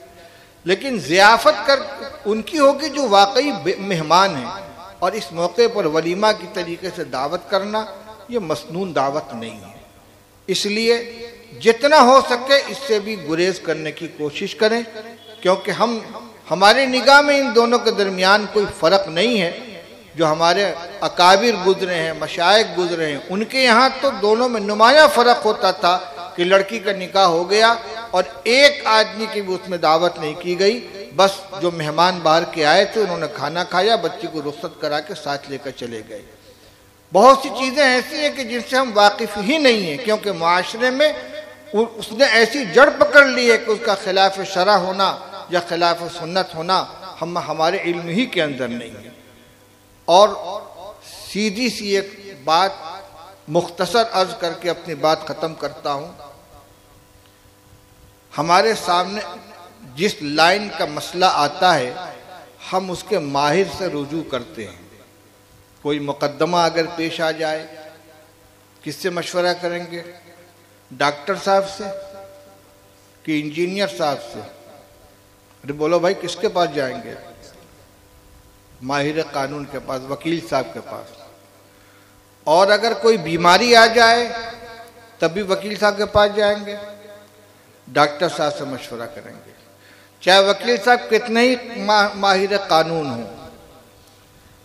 S1: لیکن ضیافت کر ان کی ہوگی جو واقعی مہمان ہیں، اور اس موقع پر ولیمہ کی طریقے سے دعوت کرنا یہ مسنون دعوت نہیں ہے۔ اس لیے جتنا ہو سکے اس سے بھی گریز کرنے کی کوشش کریں، کیونکہ ہمارے نگاہ میں ان دونوں کے درمیان کوئی فرق نہیں ہے۔ جو ہمارے اکابر گزرے ہیں، مشائخ گزرے ہیں، ان کے یہاں تو دونوں میں نمایاں فرق ہوتا تھا کہ لڑکی کا نکاح ہو گیا اور ایک آدمی کی بھی اس میں دعوت نہیں کی گئی، بس جو مہمان باہر کے آئے تھے انہوں نے کھانا کھایا، بچی کو رخصت کرا کے ساتھ لے کر چلے گئے۔ بہت سی چیزیں ایسی ہیں کہ جن سے ہم واقف ہی نہیں ہیں، کیونکہ معاشرے میں اس نے ایسی جڑ پکڑ لی ہے کہ اس کا خلاف شرع ہونا یا خلاف سنت ہونا ہمارے علم ہی کے اندر نہیں ہے۔ اور سیدھی سی ایک بات مختصر عرض کر کے اپنی بات ختم کرتا ہوں۔ ہمارے سامنے جس لائن کا مسئلہ آتا ہے، ہم اس کے ماہر سے رجوع کرتے ہیں۔ کوئی مقدمہ اگر پیش آ جائے، کس سے مشورہ کریں گے؟ ڈاکٹر صاحب سے کہ انجینئر صاحب سے؟ ارے بولو بھائی، کس کے پاس جائیں گے؟ ماہر قانون کے پاس، وکیل صاحب کے پاس، اور اگر کوئی بیماری آ جائے تب بھی وکیل صاحب کے پاس جائیں گے، ڈاکٹر صاحب سے مشورہ کریں گے، چاہے وکیل صاحب کتنے ہی ماہر قانون ہوں۔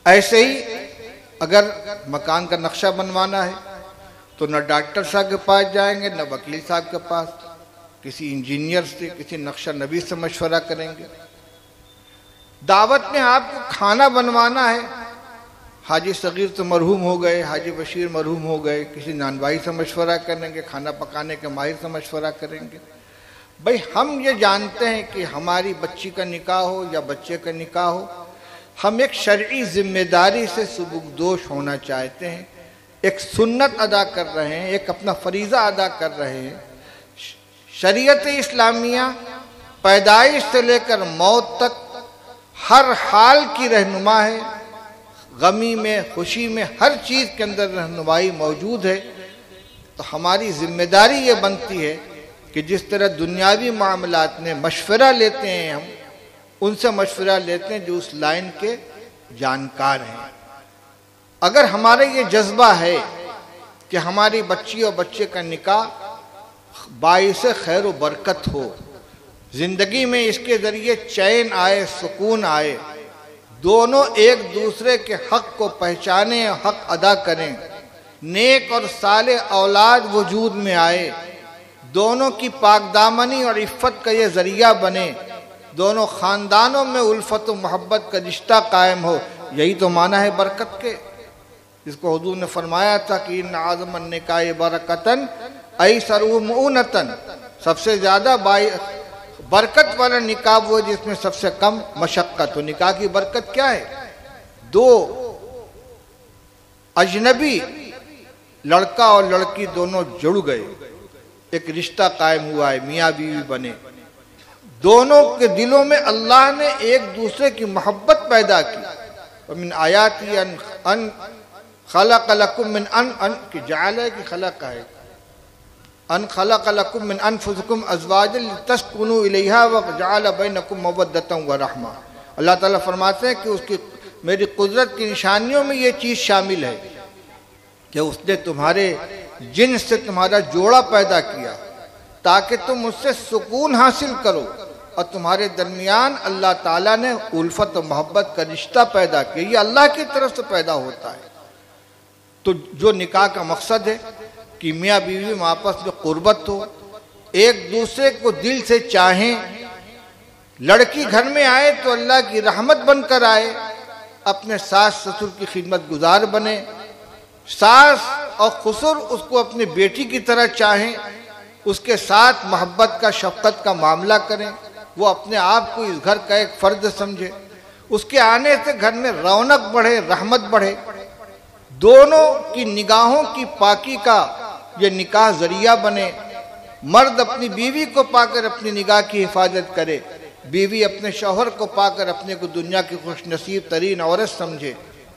S1: ایسے ہی اگر مکان کا نقشہ بنوانا ہے تو نہ ڈاکٹر صاحب کے پاس جائیں گے، نہ وکیل صاحب کے پاس، کسی انجینئر سے، کسی نقشہ نویس سے مشورہ کریں گے۔ دعوت میں آپ کو کھانا بنوانا ہے، حاجی صغیر تو مرحوم ہو گئے، حاجی بشیر مرحوم ہو گئے، کسی نانوائی سے مشورہ کریں گے، کھانا پکانے کے ماہر سے مشورہ کریں گے۔ بھئی ہم یہ جانتے ہیں کہ ہماری بچی کا نکاح ہو یا بچے کا نکاح ہو، ہم ایک شرعی ذمہ داری سے سبکدوش ہونا چاہتے ہیں، ایک سنت ادا کر رہے ہیں، ایک اپنا فریضہ ادا کر رہے ہیں۔ شریعت اسلامیہ پیدائش سے لے کر موت تک ہر حال کی رہنما ہے، غمی میں، خوشی میں، ہر چیز کے اندر رہنمائی موجود ہے۔ تو ہماری ذمہ داری یہ بنتی ہے کہ جس طرح دنیاوی معاملات میں مشورہ لیتے ہیں، ہم ان سے مشورہ لیتے ہیں جو اس لائن کے جانکار ہیں۔ اگر ہمارا یہ جذبہ ہے کہ ہماری بچی اور بچے کا نکاح باعث خیر و برکت ہو، زندگی میں اس کے ذریعے چین آئے، سکون آئے، دونوں ایک دوسرے کے حق کو پہچانیں، حق ادا کریں، نیک اور صالح اولاد وجود میں آئے، دونوں کی پاک دامنی اور عفت کا یہ ذریعہ بنے، دونوں خاندانوں میں الفت و محبت کا رشتہ قائم ہو، یہی تو معنی ہے برکت کے، جس کو حضور نے فرمایا تھا کہ ان اعظم النکاح برکتن ایسرہ مؤونتن، سب سے زیادہ برکت والا نکاح وہ جس میں سب سے کم مشقت ہو۔ نکاح کی برکت کیا ہے؟ دو اجنبی لڑکا اور لڑکی دونوں جڑ گئے، ایک رشتہ قائم ہوا ہے، میاں بیوی بنے، دونوں کے دلوں میں اللہ نے ایک دوسرے کی محبت پیدا کی۔ وَمِنْ آیَاتِهِ أَنْ خَلَقَ لَكُم مِّنْ أَنْ کی جعل ہے کہ خلق ہے، ان خلق لکم من انفسکم ازواجا لتسکنوا الیہا وجعل بینکم مودۃ ورحمہ۔ اللہ تعالیٰ فرماتے ہیں کہ اس کی میری قدرت کی نشانیوں میں یہ چیز شامل ہے کہ اس نے تمہارے جنس سے تمہارا جوڑا پیدا کیا تاکہ تم اس سے سکون حاصل کرو، اور تمہارے درمیان اللہ تعالیٰ نے الفت و محبت کا رشتہ پیدا کیا، یہ اللہ کی طرف سے پیدا ہوتا ہے۔ تو جو نکاح کا مقصد ہے کہ میاں بیوی میں آپس میں قربت ہو، ایک دوسرے کو دل سے چاہیں، لڑکی گھر میں آئے تو اللہ کی رحمت بن کر آئے، اپنے ساس سسر کی خدمت گزار بنے، ساس اور خسر اس کو اپنی بیٹی کی طرح چاہیں، اس کے ساتھ محبت کا، شفقت کا معاملہ کریں، وہ اپنے آپ کو اس گھر کا ایک فرد سمجھے، اس کے آنے سے گھر میں رونق بڑھے، رحمت بڑھے۔ دونوں کی نگاہوں کی پاکی کا یہ نکاح ذریعہ بنے، مرد اپنی بیوی کو پا کر اپنی نگاہ کی حفاظت کرے، بیوی اپنے شوہر کو پا کر اپنے کو دنیا کی خوش نصیب ترین عورت سمجھے،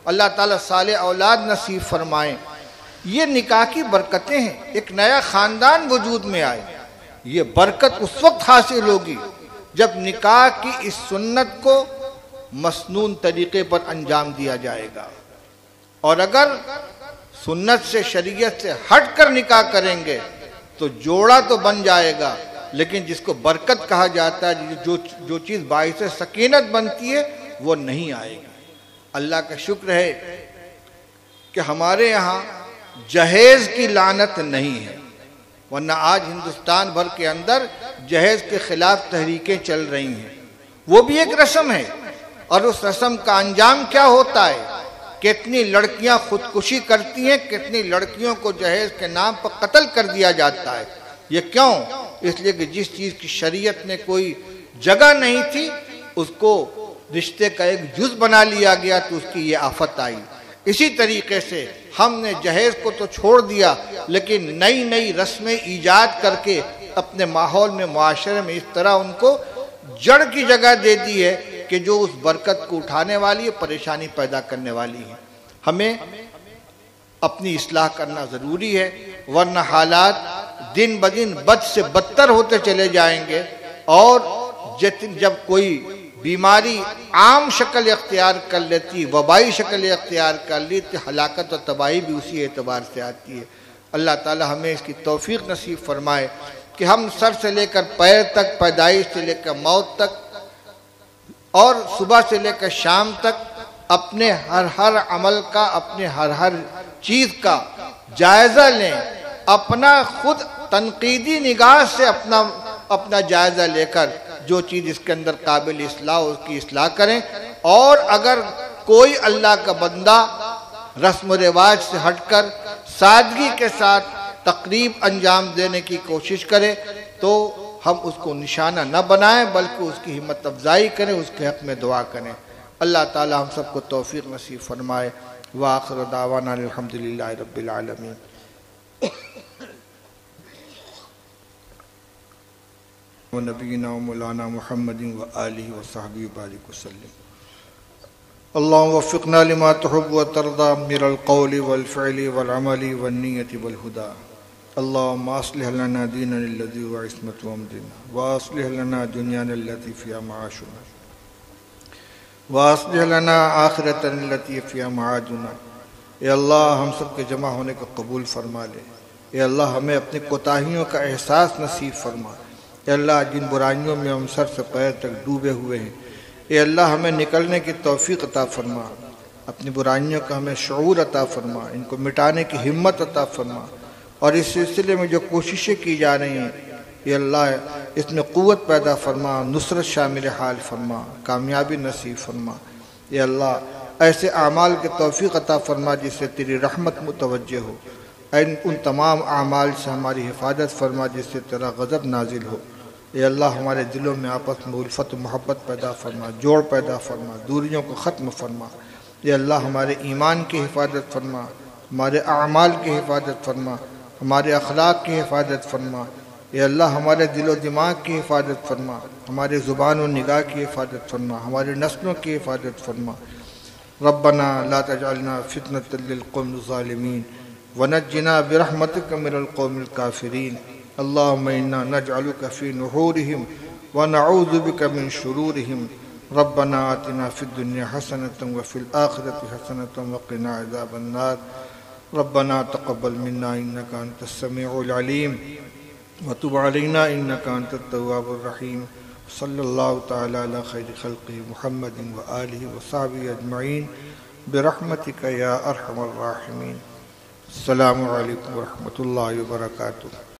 S1: اللہ تعالیٰ صالح اولاد نصیب فرمائیں۔ یہ نکاح کی برکتیں ہیں، ایک نیا خاندان وجود میں آئے۔ یہ برکت اس وقت حاصل ہوگی جب نکاح کی اس سنت کو مسنون طریقے پر انجام دیا جائے گا، اور اگر سنت سے، شریعت سے ہٹ کر نکاح کریں گے تو جوڑا تو بن جائے گا لیکن جس کو برکت کہا جاتا ہے، جو چیز باعث سکینت بنتی ہے، وہ نہیں آئے گی۔ اللہ کا شکر ہے کہ ہمارے یہاں جہیز کی لعنت نہیں ہے، ورنہ آج ہندوستان بھر کے اندر جہیز کے خلاف تحریکیں چل رہی ہیں۔ وہ بھی ایک رسم ہے، اور اس رسم کا انجام کیا ہوتا ہے؟ کتنی لڑکیاں خودکشی کرتی ہیں، کتنی لڑکیوں کو جہیز کے نام پر قتل کر دیا جاتا ہے۔ یہ کیوں؟ اس لیے کہ جس چیز کی شریعت نے کوئی جگہ نہیں تھی، اس کو رشتے کا ایک جز بنا لیا گیا تو اس کی یہ آفت آئی۔ اسی طریقے سے ہم نے جہیز کو تو چھوڑ دیا، لیکن نئی نئی رسمیں ایجاد کر کے اپنے ماحول میں، معاشرے میں اس طرح ان کو جڑ کی جگہ دے دی ہے کہ جو اس برکت کو اٹھانے والی ہے، پریشانی پیدا کرنے والی ہے۔ ہمیں اپنی اصلاح کرنا ضروری ہے، ورنہ حالات دن بدن بد سے بدتر ہوتے چلے جائیں گے، اور جب کوئی بیماری عام شکل اختیار کر لیتی، وبائی شکل اختیار کر لی، تو ہلاکت و تباہی بھی اسی اعتبار سے آتی ہے۔ اللہ تعالی ہمیں اس کی توفیق نصیب فرمائے کہ ہم سر سے لے کر پیر تک، پیدائش سے لے کر موت تک اور صبح سے لے کر شام تک اپنے ہر عمل کا، اپنے ہر چیز کا جائزہ لیں، اپنا خود تنقیدی نگاہ سے اپنا جائزہ لے کر جو چیز اس کے اندر قابل اصلاح اس کی اصلاح کریں، اور اگر کوئی اللہ کا بندہ رسم و رواج سے ہٹ کر سادگی کے ساتھ تقریب انجام دینے کی کوشش کرے تو ہم اس کو نشانہ نہ بنائیں بلکہ اس کی ہمت افزائی کریں، اس کے حق میں دعا کریں۔ اللہ تعالی ہم سب کو توفیق نصیب فرمائے۔ وآخر دعوانا الحمدللہ رب العالمین۔ ونبینا مولانا محمد وآلہ وصحبہ وبارک وسلم۔ اللہم وفقنا لما تحب وترضى من القول والفعل والعمل والنیت والہدى۔ اللہم اصلح لنا دیننا الذی هو عصمۃ امرنا، واصلح لنا دنیانا التي فيها معاشنا، واصلح لنا آخرتنا التي فيها معادنا۔ اے اللہ ہم سب کے جمع ہونے کو قبول فرما لے۔ اے اللہ ہمیں اپنی کوتاہیوں کا احساس نصیب فرما۔ اے اللہ جن برائیوں میں ہم سر سے پیر تک ڈوبے ہوئے ہیں، اے اللہ ہمیں نکلنے کی توفیق عطا فرما، اپنی برائیوں کا ہمیں شعور عطا فرما، ان کو مٹانے کی ہمت عطا فرما، اور اس سلسلے میں جو کوششیں کی جا رہی ہیں اے اللہ اس میں قوت پیدا فرما، نصرت شامل حال فرما، کامیابی نصیب فرما۔ اے اللہ ایسے اعمال کے توفیق عطا فرما جس سے تیری رحمت متوجہ ہو، ان تمام اعمال سے ہماری حفاظت فرما جس سے تیرا غضب نازل ہو۔ اے اللہ ہمارے دلوں میں آپس میں الفت و محبت پیدا فرما، جوڑ پیدا فرما، دوریوں کو ختم فرما۔ اے اللہ ہمارے ایمان کی حفاظت فرما، ہمارے اعمال کی حفاظت فرما، ہمارے اخلاق کی حفاظت فرما۔ اے اللہ ہمارے دل و دماغ کی حفاظت فرما، ہمارے زبان و نگاہ کی حفاظت فرما، ہمارے نسلوں کی حفاظت فرما۔ ربنا لا تجعلنا فتنة للقوم الظالمین ونجنا برحمتك من القوم الكافرین۔ اللهم انا نجعلك في نحورهم ونعوذ بك من شرورهم۔ ربنا آتنا في الدنيا حسنة وفي الآخرة حسنة وقنا عذاب النار۔ ربنا تقبل منا إنك أنت السميع العليم وتب علينا إنك أنت التواب الرحيم۔ صلى الله تعالى على خير خلقه محمد وآله وصحبه أجمعين برحمتك يا أرحم الراحمين۔ السلام علیکم ورحمۃ اللہ وبرکاتہ۔